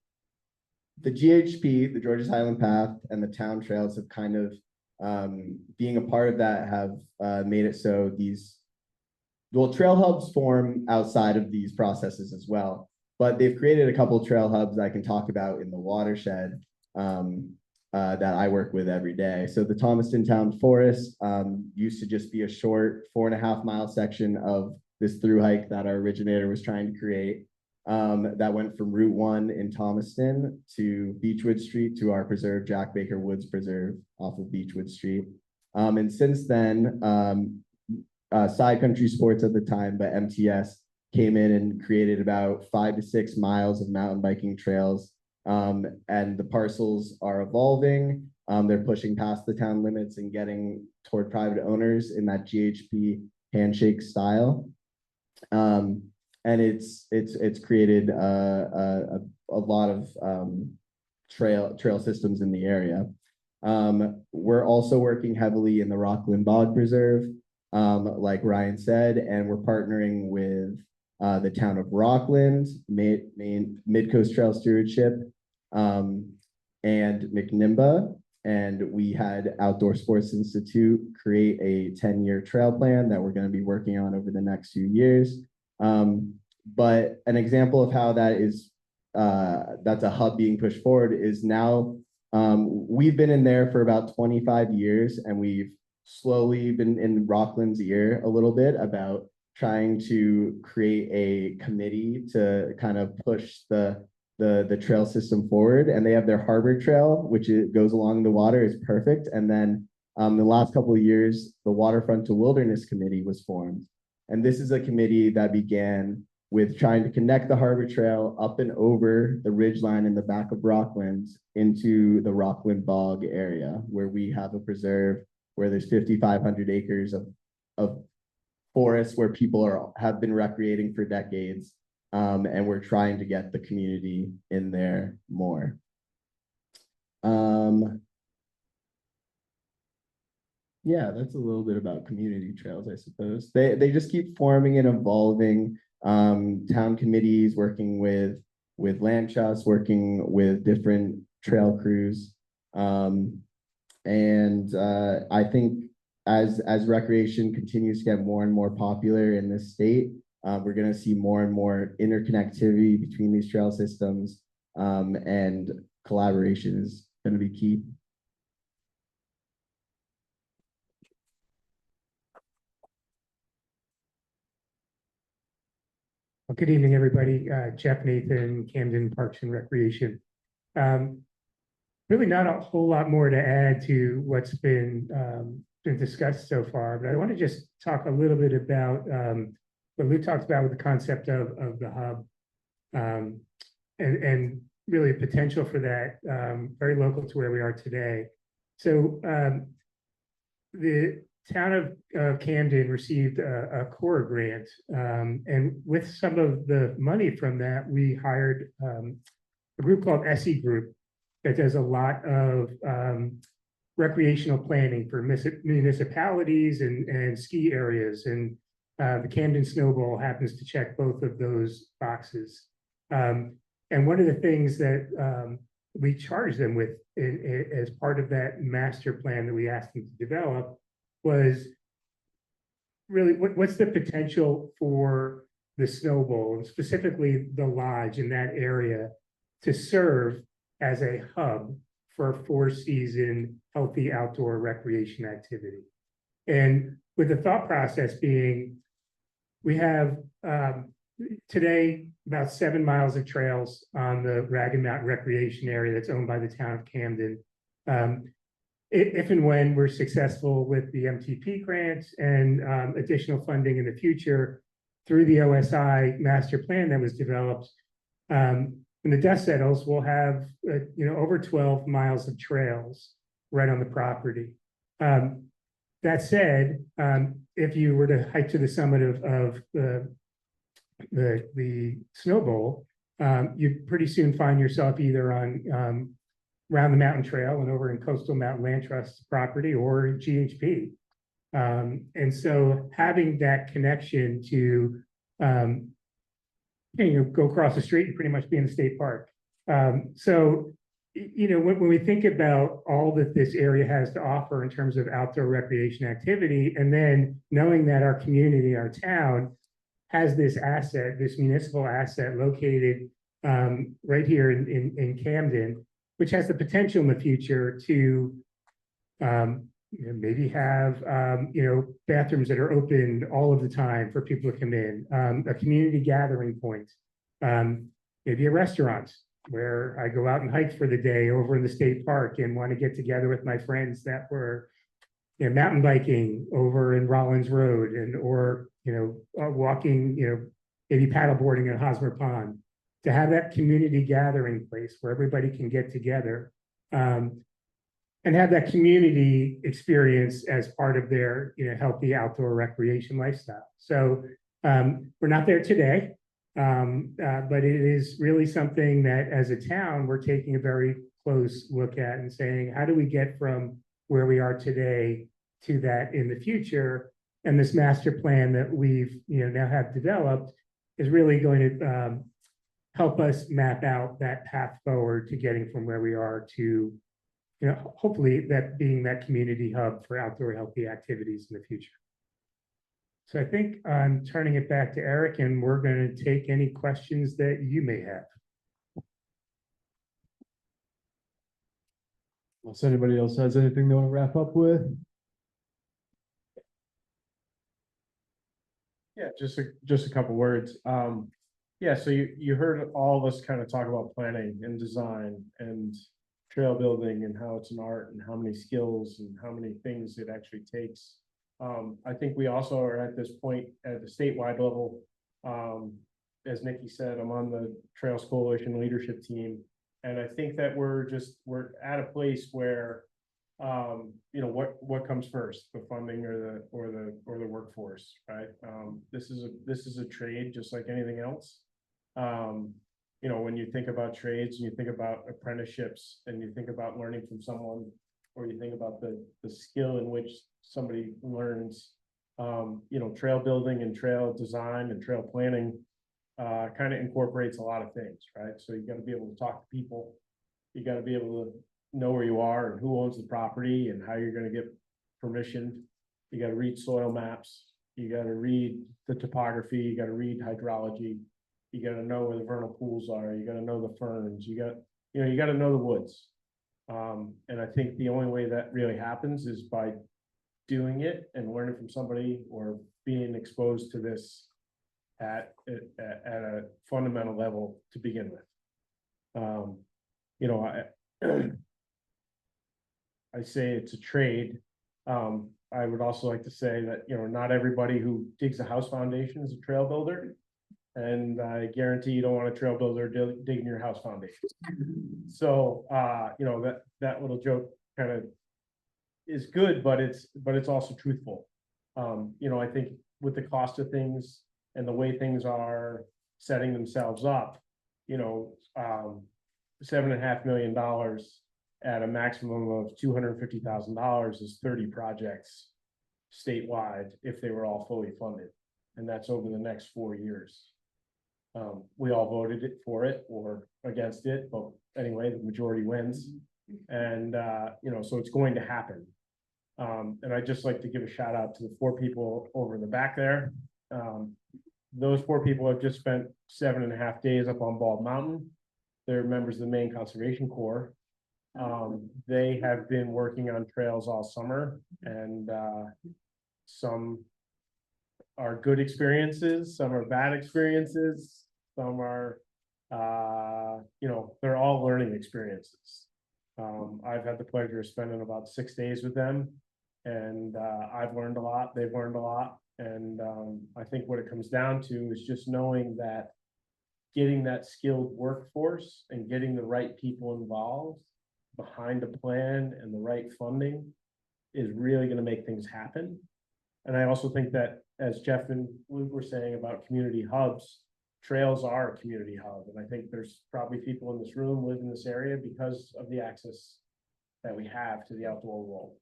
the GHP, the Georges Highland Path, and the town trails have kind of, being a part of that, have made it so trail hubs form outside of these processes as well. but they've created a couple trail hubs I can talk about in the watershed that I work with every day. So the Thomaston Town Forest used to just be a short 4.5 mile section of this through hike that our originator was trying to create. That went from Route 1 in Thomaston to Beechwood Street to our preserve, Jack Baker Woods Preserve off of Beechwood Street. And since then, Side Country Sports at the time, but MTS came in and created about 5 to 6 miles of mountain biking trails. And the parcels are evolving. They're pushing past the town limits and getting toward private owners in that GHP handshake style. And it's created a lot of trail systems in the area. We're also working heavily in the Rockland Bog Preserve, like Ryan said, and we're partnering with the town of Rockland, Maine Midcoast Trail Stewardship, and McNimba. And we had Outdoor Sports Institute create a 10-year trail plan that we're going to be working on over the next few years. But an example of how that is, that's a hub being pushed forward is now, we've been in there for about 25 years, and we've slowly been in Rockland's ear a little bit about trying to create a committee to kind of push the trail system forward. And they have their Harbor Trail, which goes along the water, is perfect. And then the last couple of years, the Waterfront to Wilderness Committee was formed. And this is a committee that began with trying to connect the Harbor Trail up and over the ridgeline in the back of Rockland into the Rockland Bog area, where we have a preserve, where there's 5,500 acres of forest where people have been recreating for decades. And we're trying to get the community in there more. Yeah, that's a little bit about community trails, I suppose. They just keep forming and evolving. Town committees working with land trusts, working with different trail crews. And I think as recreation continues to get more and more popular in this state, we're going to see more and more interconnectivity between these trail systems, and collaboration is going to be key. Well, good evening, everybody. Jeff Nathan, Camden Parks and Recreation. Really not a whole lot more to add to what's been discussed so far, but I want to just talk a little bit about what Lou talked about with the concept of the hub, and really a potential for that, very local to where we are today. So the town of Camden received a core grant, and with some of the money from that, we hired a group called SE Group that does a lot of recreational planning for municipalities and ski areas. And the Camden Snowball happens to check both of those boxes. And one of the things that we charged them with as part of that master plan that we asked them to develop was really what's the potential for the Snowball, and specifically the lodge in that area, to serve as a hub for a 4-season healthy outdoor recreation activity. And with the thought process being, we have today about 7 miles of trails on the Ragged Mountain Recreation Area that's owned by the town of Camden. If and when we're successful with the MTP grants and additional funding in the future through the OSI master plan that was developed, when the dust settles, we'll have over 12 miles of trails right on the property. That said, if you were to hike to the summit of the Snowball, you'd pretty soon find yourself either on Round the Mountain Trail and over in Coastal Mountain Land Trust property, or GHP. And so having that connection to go across the street and pretty much be in the state park. So when we think about all that this area has to offer in terms of outdoor recreation activity, and then knowing that our community, our town, has this asset, this municipal asset located right here in Camden, which has the potential in the future to maybe have bathrooms that are open all of the time for people to come in, a community gathering point, maybe a restaurant where I go out and hike for the day over in the state park and want to get together with my friends that were mountain biking over in Rollins Road or walking, maybe paddleboarding in Hosmer Pond, to have that community gathering place where everybody can get together and have that community experience as part of their healthy outdoor recreation lifestyle. So we're not there today, but it is really something that as a town, we're taking a very close look at and saying, how do we get from where we are today to that in the future? And this master plan that we've now have developed is really going to help us map out that path forward to getting from where we are to hopefully that being that community hub for outdoor healthy activities in the future. So I think I'm turning it back to Erik, and we're going to take any questions that you may have. Unless anybody else has anything they want to wrap up with? Yeah, just a couple words. Yeah, so you heard all of us kind of talk about planning and design and trail building and how it's an art and how many skills and how many things it actually takes. I think we also are at this point at the statewide level. As Nikki said, I'm on the Trails Coalition leadership team, and I think that we're at a place where what comes first, the funding or the workforce, right? This is a trade just like anything else. When you think about trades and you think about apprenticeships and you think about learning from someone, or you think about the skill in which somebody learns, trail building and trail design and trail planning kind of incorporates a lot of things, right? So you got to be able to talk to people. You got to be able to know where you are and who owns the property and how you're going to get permission. You got to read soil maps. You got to read the topography. You got to read hydrology. You got to know where the vernal pools are. You got to know the ferns. You got to know the woods. And I think the only way that really happens is by doing it and learning from somebody or being exposed to this at a fundamental level to begin with. I say it's a trade. I would also like to say that, not everybody who digs a house foundation is a trail builder. And I guarantee you don't want a trail builder digging your house foundation. So, that little joke kind of is good, but it's also truthful. I think with the cost of things and the way things are setting themselves up, $7.5 million at a maximum of $250,000 is 30 projects statewide if they were all fully funded, and that's over the next 4 years. We all voted for it or against it, but anyway, the majority wins, and so it's going to happen. And I'd just like to give a shout out to the 4 people over in the back there. Those 4 people have just spent 7.5 days up on Bald Mountain. They're members of the Maine Conservation Corps. They have been working on trails all summer, and some are good experiences, some are bad experiences, some are, they're all learning experiences. I've had the pleasure of spending about 6 days with them, and I've learned a lot, they've learned a lot, and I think what it comes down to is just knowing that getting that skilled workforce and getting the right people involved behind a plan and the right funding is really going to make things happen. And I also think that, as Jeff and Luke were saying about community hubs, trails are a community hub. And I think there's probably people in this room live in this area because of the access that we have to the outdoor world.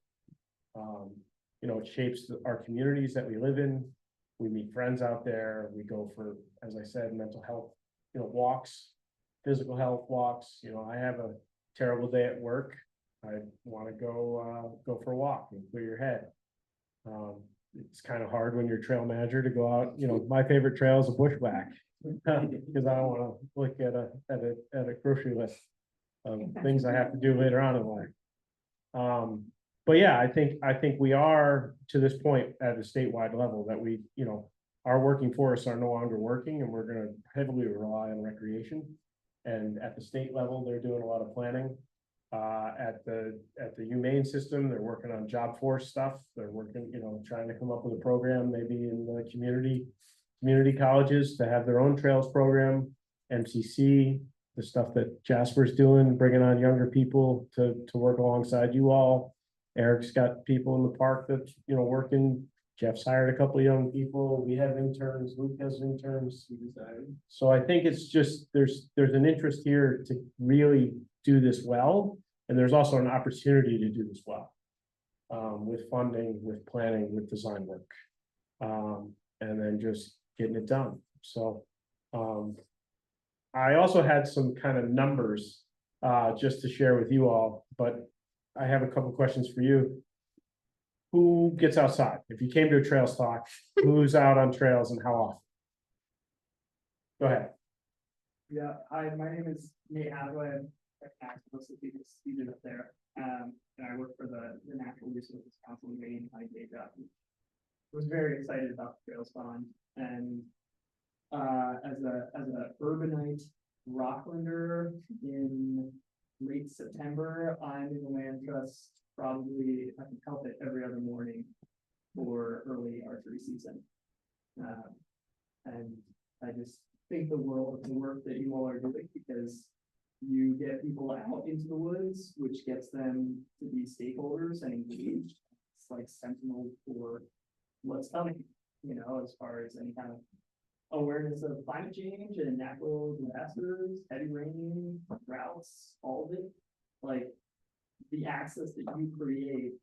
It shapes our communities that we live in. We meet friends out there. We go for, as I said, mental health, walks, physical health walks. I have a terrible day at work. I want to go for a walk and clear your head. it's kind of hard when you're trail manager to go out, you know, my favorite trail is a bushwhack. Because I don't wanna look at a grocery list of things I have to do later on in life. But yeah, I think we are to this point at a statewide level that we, you know, our working forests are no longer working and we're gonna heavily rely on recreation. And at the state level, they're doing a lot of planning. At the humane system, they're working on job force stuff. They're working, you know, trying to come up with a program, maybe in the community colleges to have their own trails program. MCC, the stuff that Jasper's doing, bringing on younger people to work alongside you all. Eric's got people in the park that's, you know, working. Jeff's hired a couple of young people. We have interns. Luke has interns. So I think it's just, there's an interest here to really do this well. And there's also an opportunity to do this well. With funding, with planning, with design work. And then just getting it done. So, I also had some kind of numbers, just to share with you all, but I have a couple questions for you. Who gets outside? If you came to a trails talk, who's out on trails and how often? Go ahead. Yeah, hi, my name is Nate Hadley. Most of the people seated up there. And I work for the Natural Resources Council in Maine. I gave up. Was very excited about the Trails Fund and as a urbanite Rocklander in late September, I'm in the land trust probably, if I can help it, every other morning for early archery season. And I just think the world of the work that you all are doing because you get people out into the woods, which gets them to be stakeholders and engaged. It's like sentinel for what's coming, you know, as far as any kind of awareness of climate change and natural disasters, heavy rain, droughts, all of it. Like the access that you create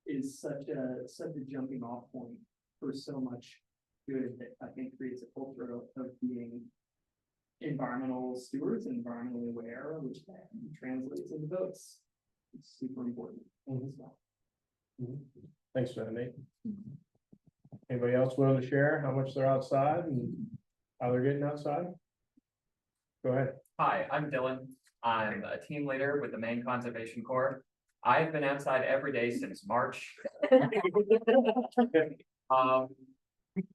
is such a jumping off point for so much good that I think creates a culture of being environmental stewards and environmentally aware, which translates into votes. It's super important. Thanks for that, Nate. Anybody else willing to share how much they're outside and how they're getting outside? Go ahead. Hi, I'm Dylan. I'm a team leader with the Maine Conservation Corps. I've been outside every day since March.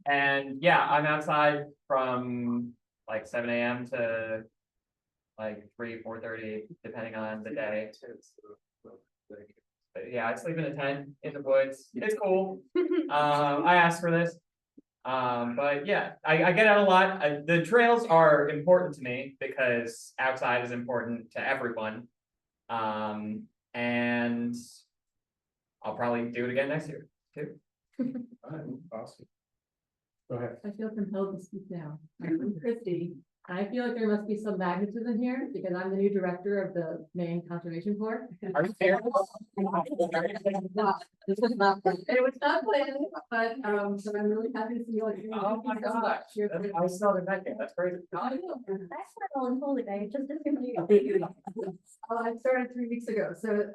And yeah, I'm outside from like 7 a.m. to like 4:30, depending on the day. But yeah, I sleep in a tent in the woods. It's cool. I asked for this. But yeah, I get out a lot. The trails are important to me because outside is important to everyone. And I'll probably do it again next year too. Awesome. Go ahead. I feel compelled to speak now. I'm Christy. I feel like there must be some magnetism here because I'm the new director of the Maine Conservation Corps. Are you serious? This was not, it was not planned, but so I'm really happy to see you. Oh my gosh. I saw the back end. That's crazy. That's not all in holy, I just assumed you. I started 3 weeks ago, so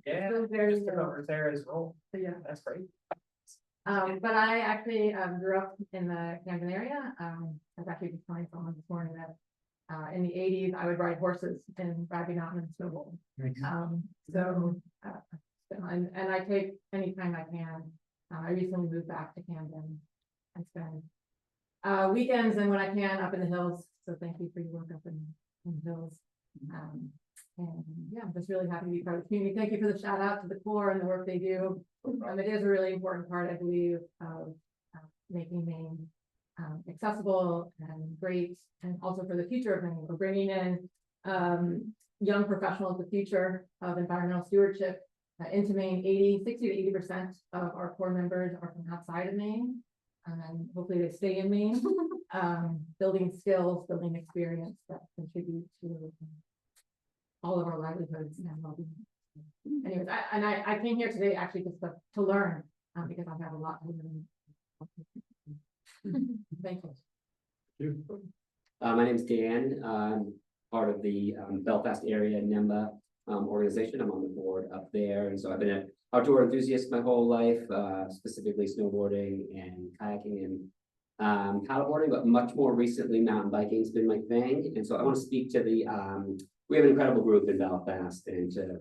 Yeah, so very just took over Sarah's role. yeah. That's great. But I actually grew up in the Camden area. I was actually just telling someone this morning that in the 80s I would ride horses in Rocky Mountain and snowboard. And I take anytime I can. I recently moved back to Camden and spend weekends and when I can up in the hills. So thank you for your work up in the hills. And yeah, I'm just really happy to be part of the community. Thank you for the shout out to the Corps and the work they do. It is a really important part, I believe, of making Maine accessible and great, and also for the future of Maine. We're bringing in young professionals, the future of environmental stewardship into Maine. 60 to 80% of our Corps members are from outside of Maine, and hopefully they stay in Maine, building skills, building experience that contribute to all of our livelihoods and well-being. Anyways, I came here today actually just to learn because I have a lot to learn. Thank you. My name is Dan. I'm part of the Belfast area NEMBA organization. I'm on the board up there, and so I've been an outdoor enthusiast my whole life, specifically snowboarding and kayaking and paddleboarding, but much more recently mountain biking's been my thing. And so I want to speak to the we have an incredible group in Belfast, and to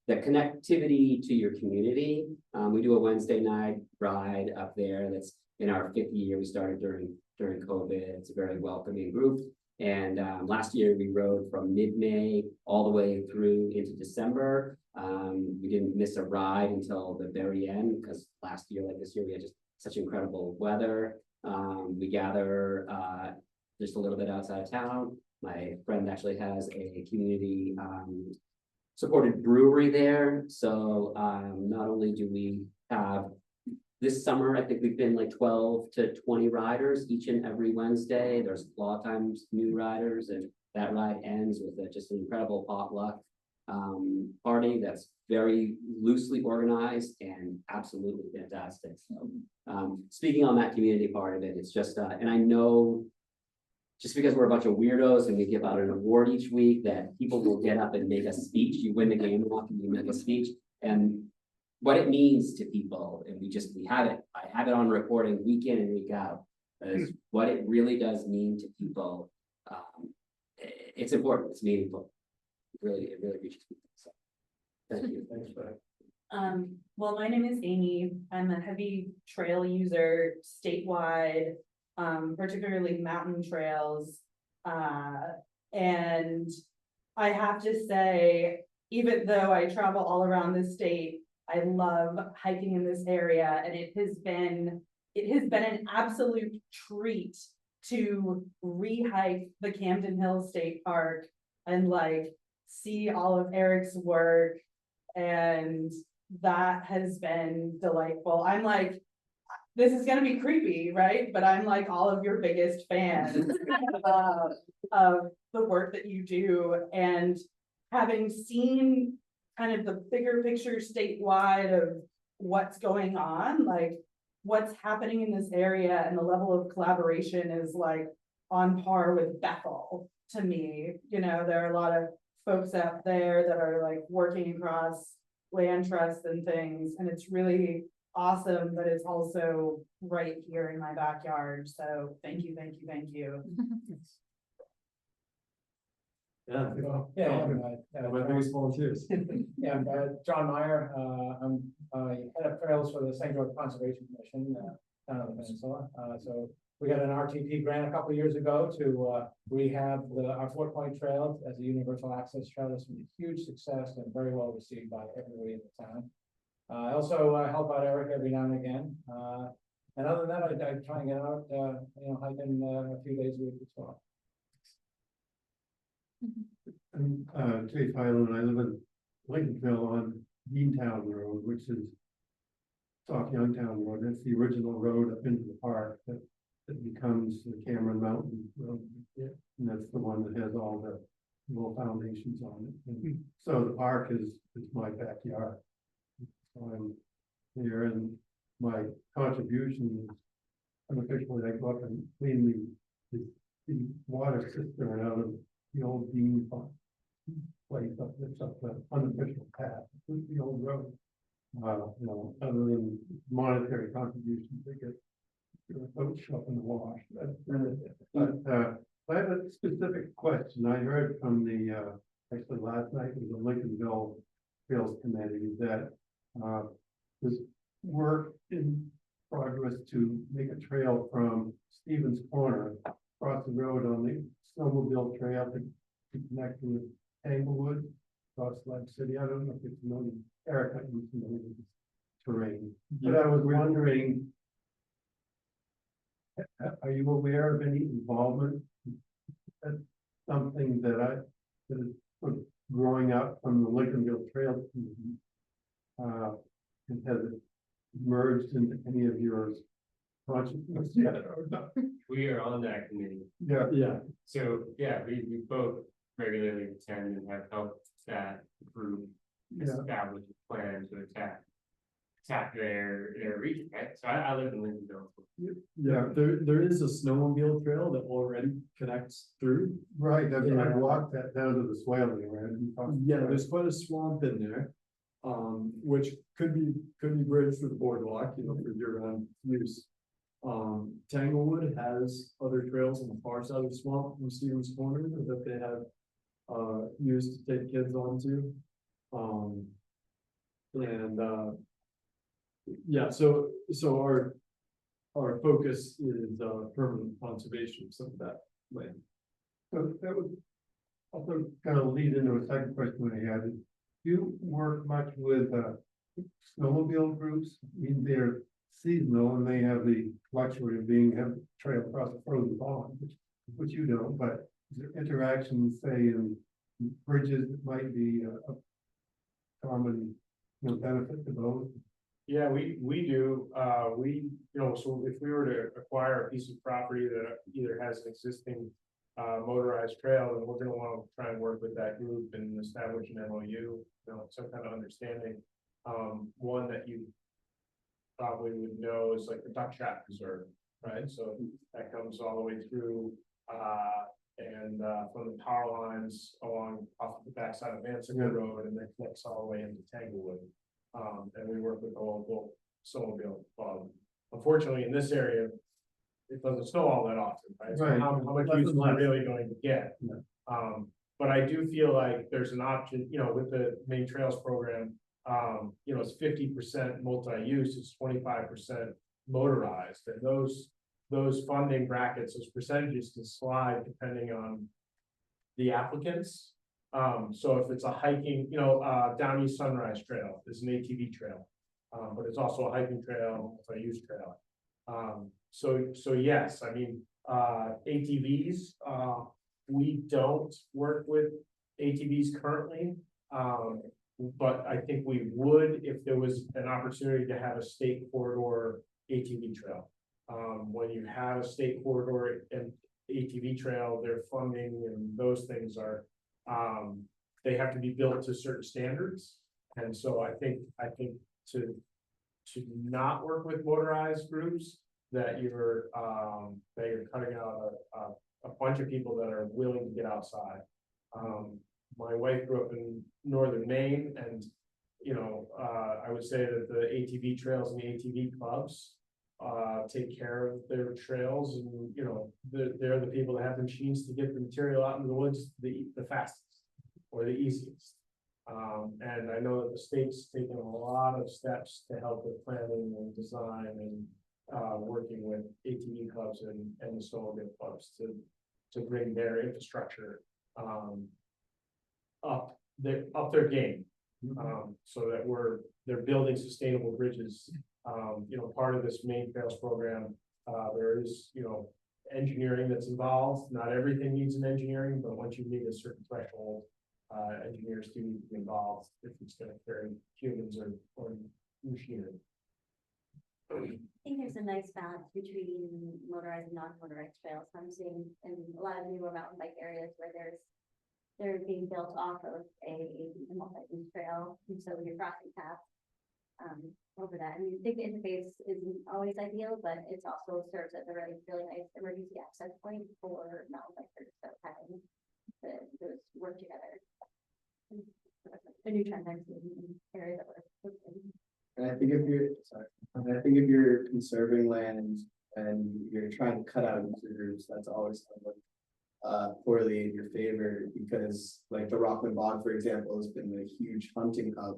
the connectivity to your community. We do a Wednesday night ride up there that's in our 5th year. We started during COVID. It's a very welcoming group. And last year we rode from mid-May all the way through into December. We didn't miss a ride until the very end, because last year, like this year, we had just such incredible weather. We gather just a little bit outside of town. My friend actually has a community supported brewery there. So not only do we have this summer, I think we've been like 12 to 20 riders each and every Wednesday. There's a lot of times new riders, and that ride ends with just an incredible potluck party that's very loosely organized and absolutely fantastic. So speaking on that community part of it, it's just, and I know just because we're a bunch of weirdos and we give out an award each week, that people will get up and make a speech. You win the game walk and you make a speech, and what it means to people, and we have it. I have it on recording week in and week out. Is what it really does mean to people. It's important. It's meaningful. It really reaches people. So, thank you. Thanks for that. Well, my name is Amy. I'm a heavy trail user statewide, particularly mountain trails. And I have to say, even though I travel all around the state, I love hiking in this area, and it has been an absolute treat to re-hike the Camden Hills State Park and like see all of Erik's work, and that has been delightful. I'm like, this is gonna be creepy, right? But I'm like all of your biggest fans of the work that you do, and having seen kind of the bigger picture statewide of what's going on, like what's happening in this area, and the level of collaboration is like on par with Bethel to me. You know, there are a lot of folks out there that are like working across land trusts and things, and it's really awesome that it's also right here in my backyard. So thank you, thank you, thank you. Yeah, my biggest volunteers. Yeah, I'm John Meyer. I'm head of trails for the St. George Conservation Commission down in the peninsula. So we got an RTP grant a couple of years ago to rehab our Fort Point Trail as a universal access trail. It's been a huge success and very well received by everybody in the town. I also help out Erik every now and again. And other than that, I try and get out, hiking a few days a week as well. I'm Jay Philo, and I live in Lincolnville on Deantown Road, which is South Youngtown Road. That's the original road up into the park that becomes the Cameron Mountain Road. Yeah. And that's the one that has all the little foundations on it. And so the park is my backyard. So I'm here, and my contribution is unofficially I go up and clean the water cistern out of the old Dean place up that's up the unofficial path, the old road. Other than monetary contributions, they get boats up in the wash. But I have a specific question. I heard from the actually last night was the Lincolnville Trails Committee that there's work in progress to make a trail from Stevens Corner across the road on the snowmobile trail to connect with Tanglewood across Lake City. I don't know if you're familiar. Erik, I am familiar with this terrain, but I was wondering, are you aware of any involvement? That's something that is sort of growing up from the Lincolnville Trail Committee. And has it merged into any of your consciousness yet or not? We are on that committee. Yeah. So, yeah, we both regularly attend and have helped that group establish a plan to attack attack their region, right? So I live in Lincolnville. Yeah, there is a snowmobile trail that already connects through. Right, that's I walked that down to the swale there, right? Yeah, there's quite a swamp in there. Which could be bridged through the boardwalk, you know, for year-round use. Tanglewood has other trails on the far side of the swamp from Stevens Corner that they have used to take kids onto. Yeah, so our focus is permanent conservation of some of that land. So that would also kind of lead into a second question I had. Do you work much with snowmobile groups? I mean, they're seasonal and they have the luxury of have trail across the frozen pond, which you don't, but is there interaction, say, in bridges that might be a common, you know, benefit to both? Yeah, we do, so if we were to acquire a piece of property that either has an existing motorized trail, then we're gonna wanna try and work with that group and establish an MOU, you know, some kind of understanding. One that you probably would know is like the Duck Trap Reserve, right? So that comes all the way through, and from the power lines along off the backside of Mansinger Road, and then connects all the way into Tanglewood. And we work with the local snowmobile club. Unfortunately, in this area, it doesn't snow all that often, right? So how much use am I really going to get? But I do feel like there's an option, you know, with the Maine Trails program, you know, it's 50% multi-use, it's 25% motorized, and those funding brackets, those percentages can slide depending on the applicants. So if it's a hiking, you know, Down East Sunrise Trail is an ATV trail, but it's also a hiking trail, multi-use trail. So yes, I mean, ATVs, we don't work with ATVs currently. But I think we would if there was an opportunity to have a state corridor ATV trail. When you have a state corridor and ATV trail, their funding and those things are, they have to be built to certain standards. And so I think to not work with motorized groups, that you're cutting out a bunch of people that are willing to get outside. My wife grew up in northern Maine, and you know, I would say that the ATV trails and the ATV clubs take care of their trails, and you know, they're the people that have the machines to get the material out into the woods the fastest or the easiest. And I know that the state's taken a lot of steps to help with planning and design and working with ATV clubs and the snowmobile clubs to bring their infrastructure up their game, so that they're building sustainable bridges. You know, part of this Maine Trails program, there is, you know, engineering that's involved. Not everything needs an engineering, but once you meet a certain threshold, engineers do need to be involved if it's going to carry humans or machinery. I think there's a nice balance between motorized and non-motorized trails. I'm seeing in a lot of newer mountain bike areas where they're being built off of a multi-use trail, and so you're crossing paths over that. I mean, I think the interface isn't always ideal, but it's also serves as a really nice emergency access point for mountain bikers. So having those work together. The new trend I'm seeing in areas that we're And I think if you're conserving land and you're trying to cut out user groups, that's always kind of poorly in your favor, because like the Rockland Bog, for example, has been a huge hunting hub,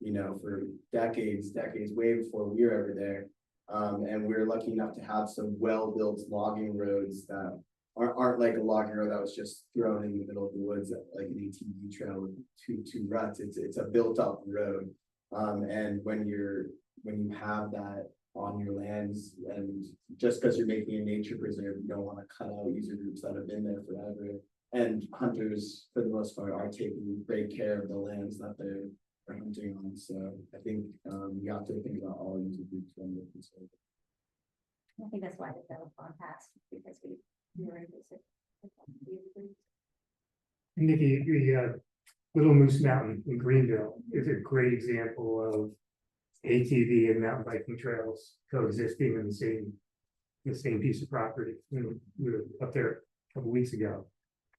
you know, for decades, way before we were ever there. And we're lucky enough to have some well-built logging roads that aren't like a logging road that was just thrown in the middle of the woods, like an ATV trail with two ruts. It's a built-up road. And when you have that on your lands, and just because you're making a nature preserve, you don't want to cut out user groups that have been there forever. And hunters, for the most part, are taking great care of the lands that they're hunting on. So I think you have to think about all user groups when they're conserved. I think that's why the bill gone past, because we were inclusive. Nikki, the Little Moose Mountain in Greenville is a great example of ATV and mountain biking trails coexisting in the same piece of property. We were up there a couple weeks ago,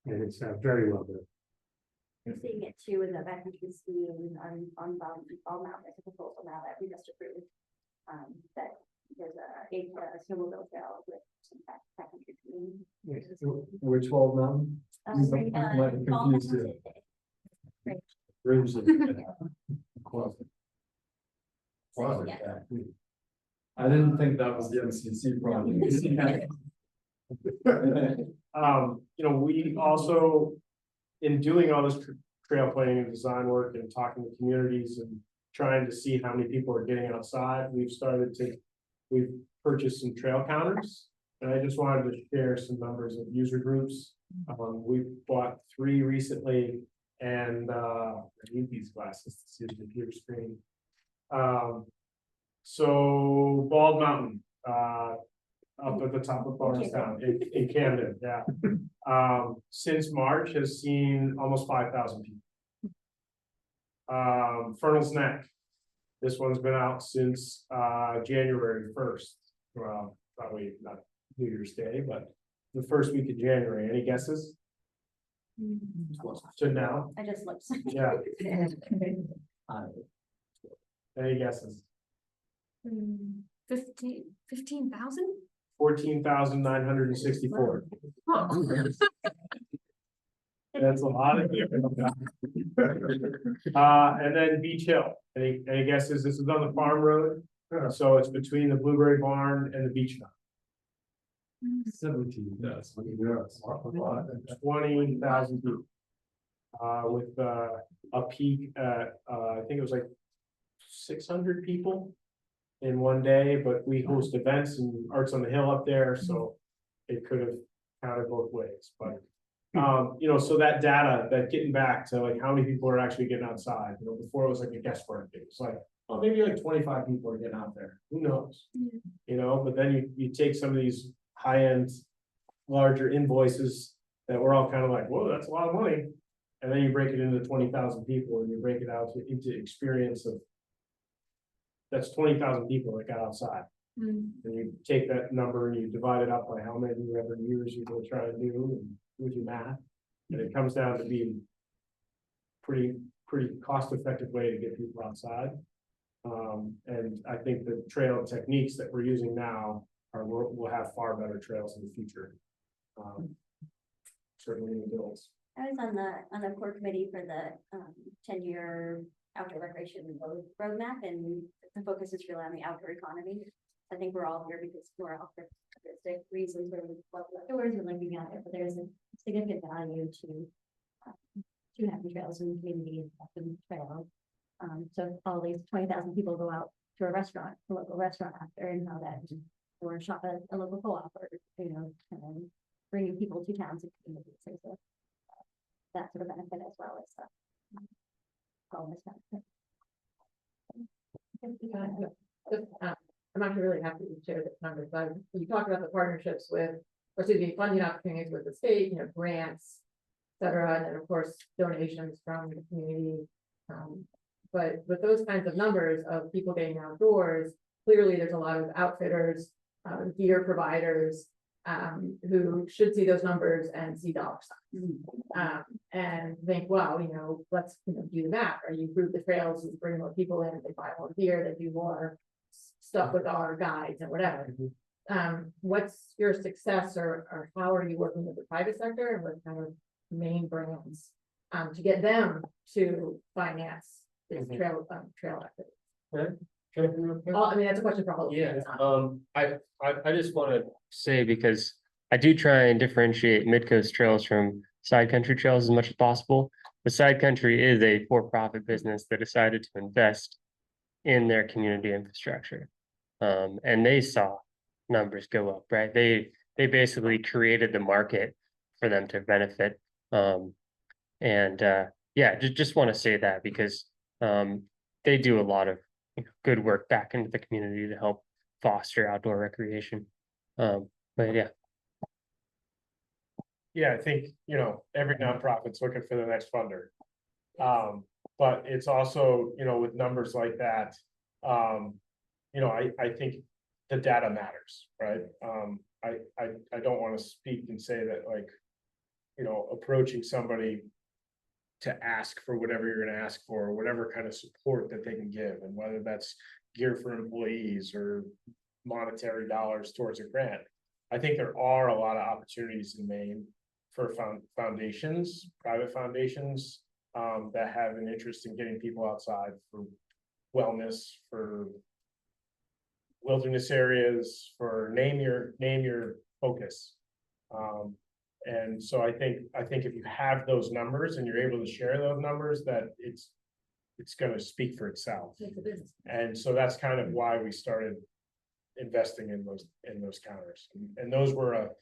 and it's very well done. I'm seeing it too in the backcountry skiing on Ball Mountain, there's a proposal now that we just approved. That there's a snowmobile trail with some backcountry skiing. Which wall mountain? Right, Might have Ball confused Mountain. it. Right. Close. Yeah. I didn't think that was the MCC project. We also, in doing all this trail planning and design work and talking to communities and trying to see how many people are getting outside, we've purchased some trail counters. And I just wanted to share some numbers of user groups. We bought 3 recently, and I need these glasses to see the computer screen. So Bald Mountain, up at the top of Bardstown in Camden, yeah. Since March has seen almost 5,000 people. Fernal's Neck, this one's been out since January 1st. Well, probably not New Year's Day, but the first week of January. Any guesses? To now? I just looked. Yeah. Any guesses? 15,000? 14,964. That's a lot of people. And then Beach Hill. Any guesses? This is on the farm road. So it's between the Blueberry Barn and the beach now. 17,000. 20,000 people. With a peak at I think it was like 600 people in one day, but we host events and Arts on the Hill up there, so it could have counted both ways. But so that data, that getting back to like how many people are actually getting outside, before it was like a guesswork. It was like, oh, maybe like 25 people are getting out there. Who knows? But then you take some of these high-end, larger invoices that we're all kind of like, whoa, that's a lot of money. And then you break it into 20,000 people and you break it out into experience of, that's 20,000 people that got outside. And you take that number and you divide it up by how many ever years you're gonna try to do and do your math. And it comes down to being pretty cost-effective way to get people outside. And I think the trail techniques that we're using now will have far better trails in the future. Certainly in the bills. I was on the core committee for the 10-year outdoor recreation roadmap, and the focus is really on the outdoor economy. I think we're all here because we're all for reasons where we love the outdoors and like being out there, but there's a significant value to having trails in the community and trails. So all these 20,000 people go out to a local restaurant after, and how that, or shop at a local co-op, or bringing people to towns and communities. There's that sort of benefit as well as wellness benefit. I'm actually really happy to share this numbers, but you talked about the partnerships funding opportunities with the state, grants, et cetera, and then of course donations from the community. But with those kinds of numbers of people getting outdoors, clearly there's a lot of outfitters, gear providers, who should see those numbers and see dollar signs. And think, well, let's do the math, or you improve the trails, you bring more people in, they buy more gear, they do more stuff with our guides and whatever. What's your success, or how are you working with the private sector and with kind of main brands to get them to finance this trail activity? I mean, that's a question for all of you. I just want to say, because I do try and differentiate Midcoast trails from side country trails as much as possible. The side country is a for-profit business that decided to invest in their community infrastructure. And they saw numbers go up, right? They basically created the market for them to benefit. Just want to say that because they do a lot of good work back into the community to help foster outdoor recreation. Yeah, I think, every nonprofit's looking for the next funder. But it's also, with numbers like that, You know, I think the data matters, right? I don't want to speak and say that like, you know, approaching somebody to ask for whatever you're gonna ask for, whatever kind of support that they can give, and whether that's gear for employees or monetary dollars towards a grant. I think there are a lot of opportunities in Maine for foundations, private foundations, that have an interest in getting people outside for wellness, for wilderness areas, for name your focus. And so I think if you have those numbers and you're able to share those numbers, that it's gonna speak for itself. And so that's kind of why we started investing in those counters. And those were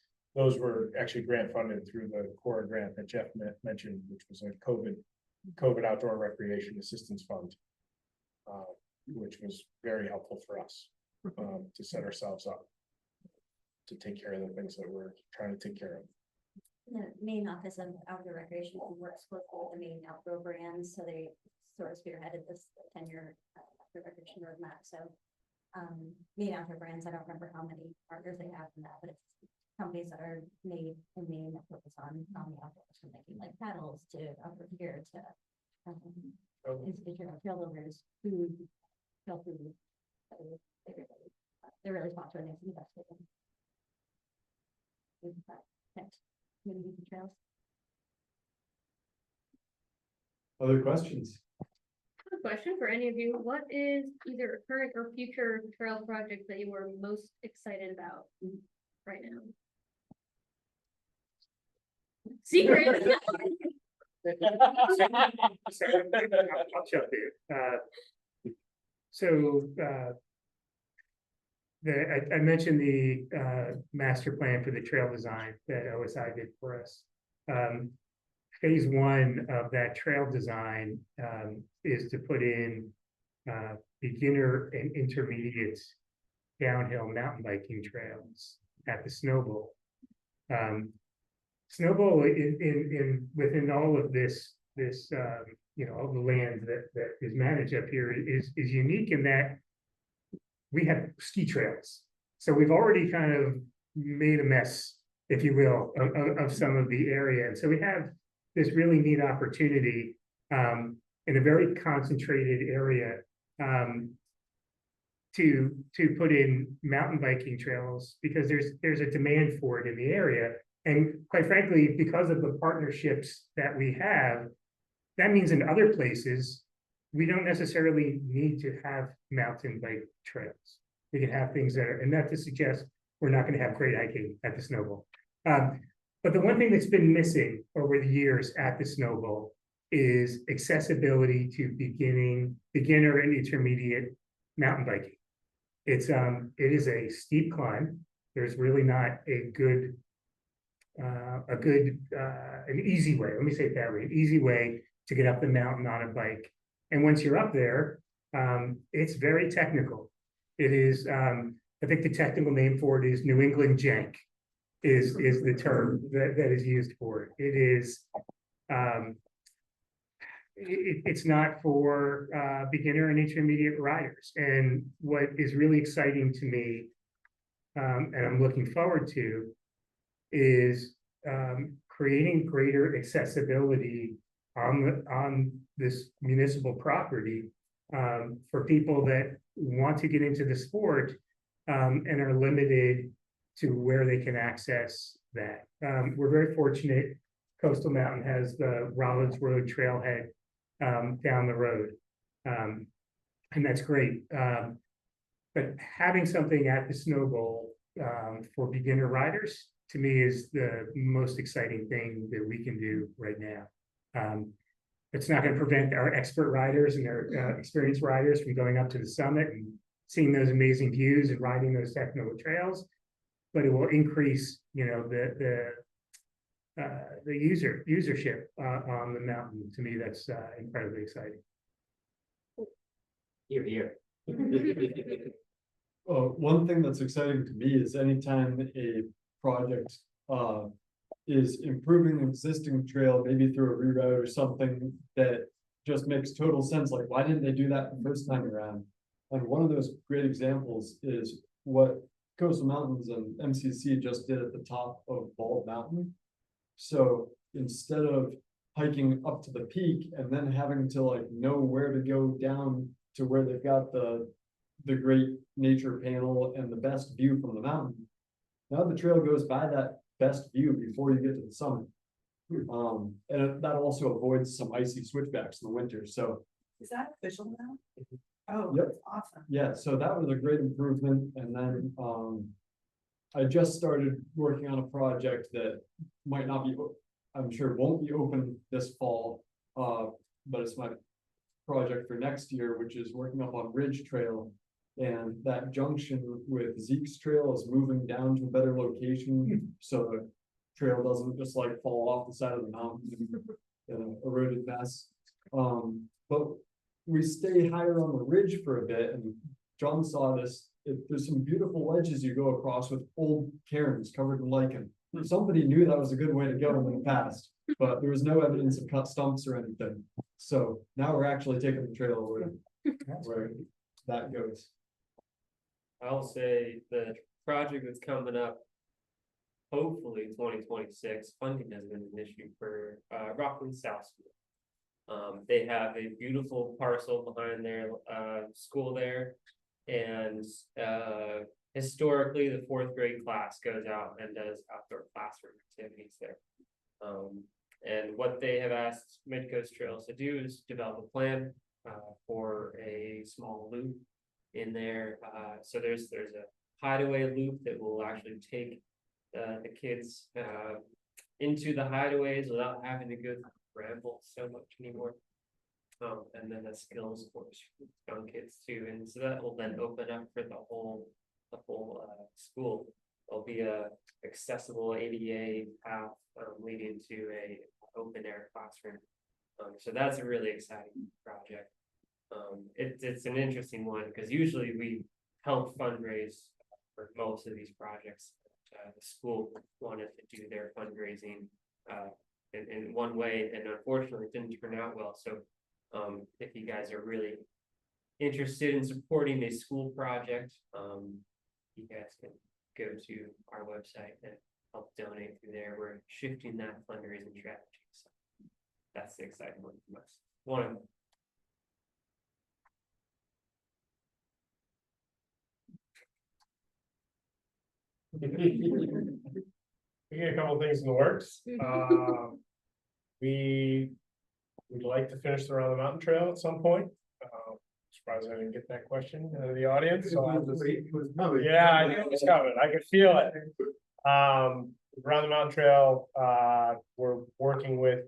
actually grant funded through the core grant that Jeff mentioned, which was a COVID Outdoor Recreation Assistance Fund, which was very helpful for us to set ourselves up to take care of the things that we're trying to take care of. The Maine Office of Outdoor Recreation works closely with the Maine Outdoor brands, so they sort of spearheaded this 10-year outdoor recreation roadmap. So Maine Outdoor Brands, I don't remember how many partners they have in that, but it's companies that are made in Maine that focus on the outdoors, from making like paddles to outdoor gear to institutional trail builders, food, trail food. So they're really sponsoring this invested in next community trails. Other questions? A question for any of you. What is either a current or future trail project that you are most excited about right now? Secret. I'll jump in. So I mentioned the master plan for the trail design that OSI did for us. Phase one of that trail design is to put in beginner and intermediate downhill mountain biking trails at the Snow Bowl. Snow Bowl within all of this you know, all the land that is managed up here is unique in that we have ski trails. So we've already kind of made a mess, if you will, of some of the area. And so we have this really neat opportunity in a very concentrated area to put in mountain biking trails because there's a demand for it in the area. And quite frankly, because of the partnerships that we have, that means in other places, we don't necessarily need to have mountain bike trails. We can have things that are, and not to suggest we're not going to have great hiking at the Snow Bowl. But the one thing that's been missing over the years at the Snow Bowl is accessibility to beginner and intermediate mountain biking. It is a steep climb. There's really not an easy way. Let me say it that way, an easy way to get up the mountain on a bike. And once you're up there, it's very technical. It is, I think the technical name for it is New England jank is the term that is used for it. It is, it's not for beginner and intermediate riders. And what is really exciting to me, and I'm looking forward to, is creating greater accessibility on this municipal property for people that want to get into the sport and are limited to where they can access that. We're very fortunate. Coastal Mountain has the Rollins Road trailhead down the road, and that's great. But having something at the Snow Bowl for beginner riders, to me, is the most exciting thing that we can do right now. It's not going to prevent our expert riders and our experienced riders from going up to the summit and seeing those amazing views and riding those technical trails, but it will increase, you know, the usership on the mountain. To me, that's incredibly exciting. Here, here. Well, one thing that's exciting to me is anytime a project is improving an existing trail, maybe through a reroute or something that just makes total sense. Like, why didn't they do that the first time around? And one of those great examples is what Coastal Mountains and MCC just did at the top of Bald Mountain. So instead of hiking up to the peak and then having to like know where to go down to where they've got the great nature panel and the best view from the mountain, now the trail goes by that best view before you get to the summit. That also avoids some icy switchbacks in the winter. So Is that official now? Oh, Yep. that's awesome. yeah, so that was a great improvement. And then I just started working on a project that might not be, I'm sure won't be open this fall. But it's my project for next year, which is working up on Ridge Trail. And that junction with Zeke's Trail is moving down to a better location, so the trail doesn't just like fall off the side of the mountain in an eroded mess. But we stay higher on the ridge for a bit, and John saw this. There's some beautiful ledges you go across with old cairns covered in lichen. Somebody knew that was a good way to go in the past, but there was no evidence of cut stumps or anything. So now we're actually taking the trail where that goes. I'll say the project that's coming up, hopefully 2026, funding has been an issue for Rockland South School. They have a beautiful parcel behind their school there, and historically the 4th grade class goes out and does outdoor classroom activities there. And what they have asked Midcoast Trails to do is develop a plan for a small loop in there. So there's a hideaway loop that will actually take the kids into the hideaways without having to go through ramble so much anymore. And then a skills course for young kids too, and so that will then open up for the whole school. There'll be a accessible ADA path leading to a open air classroom. So that's a really exciting project. It's an interesting one because usually we help fundraise for most of these projects. The school wanted to do their fundraising in one way, and unfortunately it didn't turn out well. So if you guys are really interested in supporting a school project, you guys can go to our website and help donate through there. We're shifting that fundraising strategy. So that's the exciting one from us. One of them. We got a couple of things in the works. We would like to finish the Around the Mountain Trail at some point. Surprised I didn't get that question out of the audience. So I'll just, yeah, I knew it was coming. I could feel it. Around the Mountain Trail, we're working with,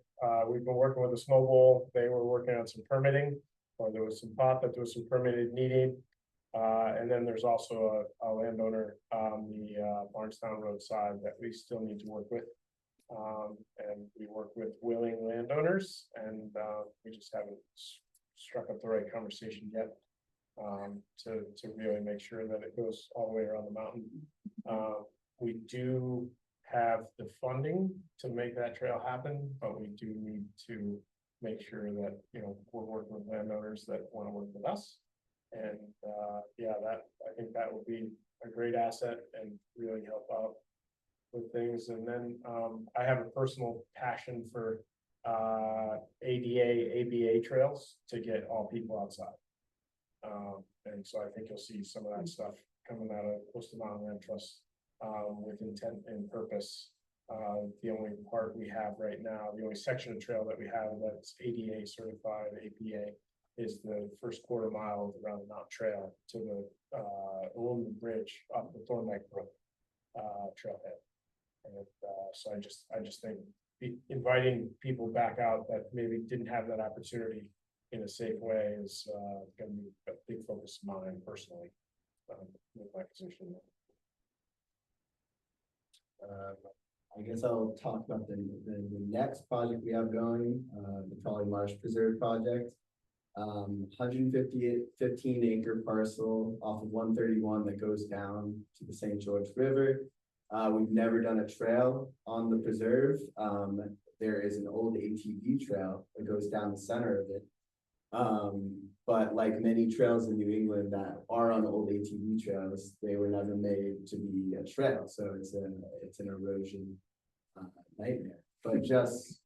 we've been working with the Snow Bowl. They were working on some permitting, or there was some thought that there was some permitted needing. And then there's also a landowner on the Barnestown Road side that we still need to work with. And we work with willing landowners, and we just haven't struck up the right conversation yet to really make sure that it goes all the way around the mountain. We do have the funding to make that trail happen, but we do need to make sure that, you know, we're working with landowners that want to work with us. And yeah, I think that would be a great asset and really help out with things. And then I have a personal passion for ADA, ABA trails to get all people outside. And so I think you'll see some of that stuff coming out of Coastal Mountain Land Trust with intent and purpose. The only part we have right now, the only section of trail that we have that's ADA certified, APA, is the first quarter mile of the Round the Mountain Trail to the aluminum bridge up the Thorndyke Brook trailhead. And so I just think inviting people back out that maybe didn't have that opportunity in a safe way is going to be a big focus of mine personally with my position. I guess I'll talk about the next project we have going, the Trolley Marsh Preserve project. 15 acre parcel off of 131 that goes down to the St. George River. We've never done a trail on the preserve. There is an old ATV trail that goes down the center of it. But like many trails in New England that are on old ATV trails, they were never made to be a trail, so it's an erosion nightmare. But just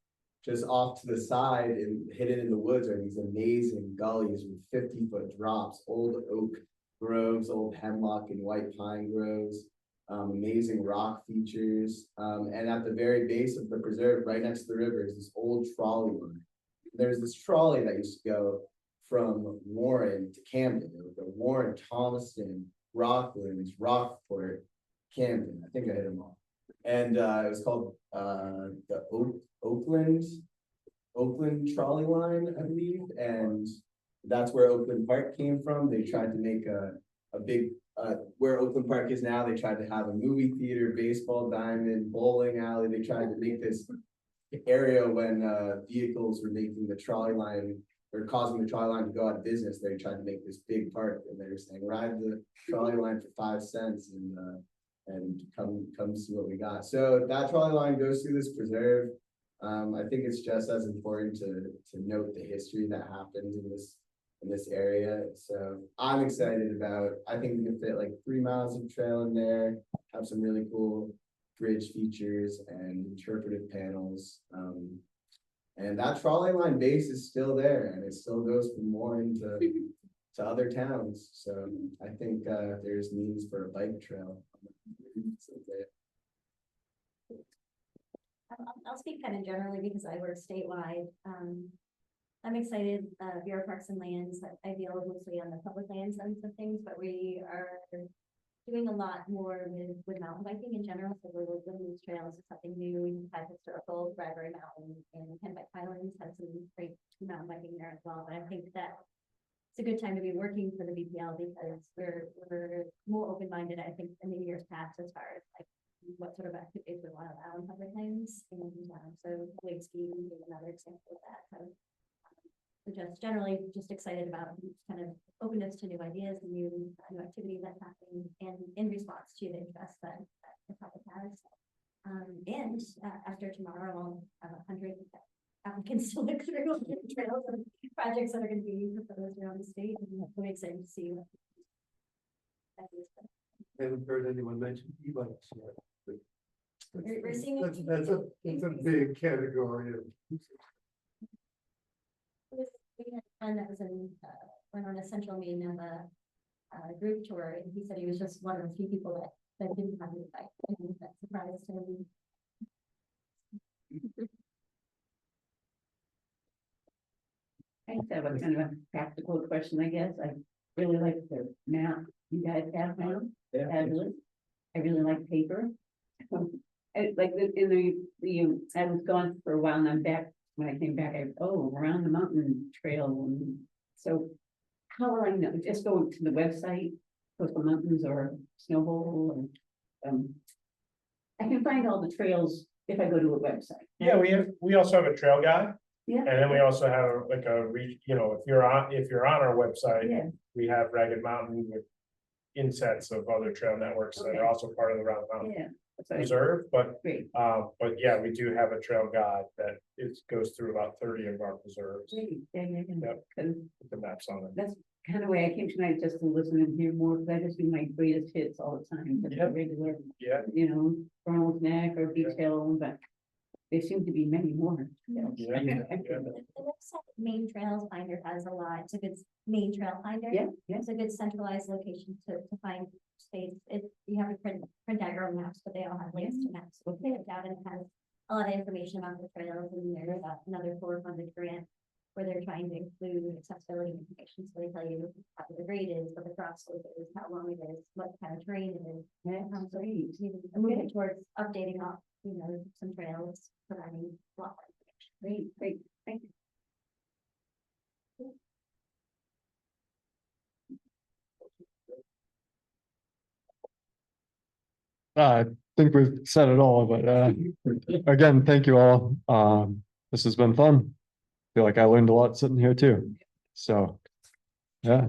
off to the side and hidden in the woods are these amazing gullies with 50-foot drops, old oak groves, old hemlock and white pine groves, amazing rock features. And at the very base of the preserve, right next to the river, is this old trolley line. There's this trolley that used to go from Warren to Camden. It would go Warren, Thomaston, Rocklands, Rockport, Camden. I think I hit them all. And it was called the Oakland trolley line, I believe. And that's where Oakland Park came from. They tried to make a big where Oakland Park is now. They tried to have a movie theater, baseball diamond, bowling alley. They tried to make this area when vehicles were making the trolley line or causing the trolley line to go out of business. They tried to make this big park, and they were saying ride the trolley line for 5 cents and come see what we got. So that trolley line goes through this preserve. I think it's just as important to note the history that happened in this area. So I'm excited about. I think we can fit like 3 miles of trail in there. Have some really cool bridge features and interpretive panels. And that trolley line base is still there, and it still goes from Warren to other towns. So I think there's needs for a bike trail. I'll speak kind of generally because I work statewide. I'm excited, Bureau of Parks and Lands. I deal mostly on the public land sense of things, but we are doing a lot more with mountain biking in general. So we're looking these trails is something new. We've had historical Bradbury Mountain and Kennebec Highlands had some great mountain biking there as well. But I think that it's a good time to be working for the BPL because we're more open-minded, I think, in the years past as far as like what sort of activities we want to allow in public lands. And so wake skiing is another example of that. So just generally just excited about kind of openness to new ideas and new activities that's happening and in response to the interest that the public has. And after tomorrow, I'll have 100 applicants to look through trails and projects that are going to be proposed around the state, and I'm really excited to see what that is. I haven't heard anyone mention e-bikes yet. We're seeing That's a big category of. And that was went on a central Maine of a group tour, and he said he was just one of the few people that didn't have a bike, and that surprised him. I just have a kind of a practical question, I guess. I really like the map you guys have now. Fabulous. I really like paper. Like I was gone for a while and I'm back. When I came back, around the mountain trail. And so how will I know? Just go to the website, Coastal Mountains or Snowball, and I can find all the trails if I go to a website. Yeah, we also have a trail guide. Yeah. And then we also have like if you're on our website, Yeah. we have Ragged Mountain with insets of other trail networks that are also part of the Round Mountain Yeah. Reserve. But Great. but yeah, we do have a trail guide that goes through about 30 of our preserves. Great. Yep. With the maps on it. That's kind of way I came tonight, just to listen and hear more, because I just do my greatest hits all the time. Just a regular, Ronald's Neck or Detail, but there seem to be many more. The website Maine Trails Finder has a lot. It's a good Maine Trail Finder. Yeah. It's a good centralized location to find space. You have to print out your own maps, but they all have links to maps. So they have out and it has a lot of information about the trails, and there's another 400 grant where they're trying to include accessibility information. So they tell you how the grade is, what the cross slope is, how long it is, what kind of terrain it is. So I'm moving towards updating some trails, providing a lot more information. Great, thank you. I think we've said it all, but again, thank you all. This has been fun. Feel like I learned a lot sitting here too. So, yeah.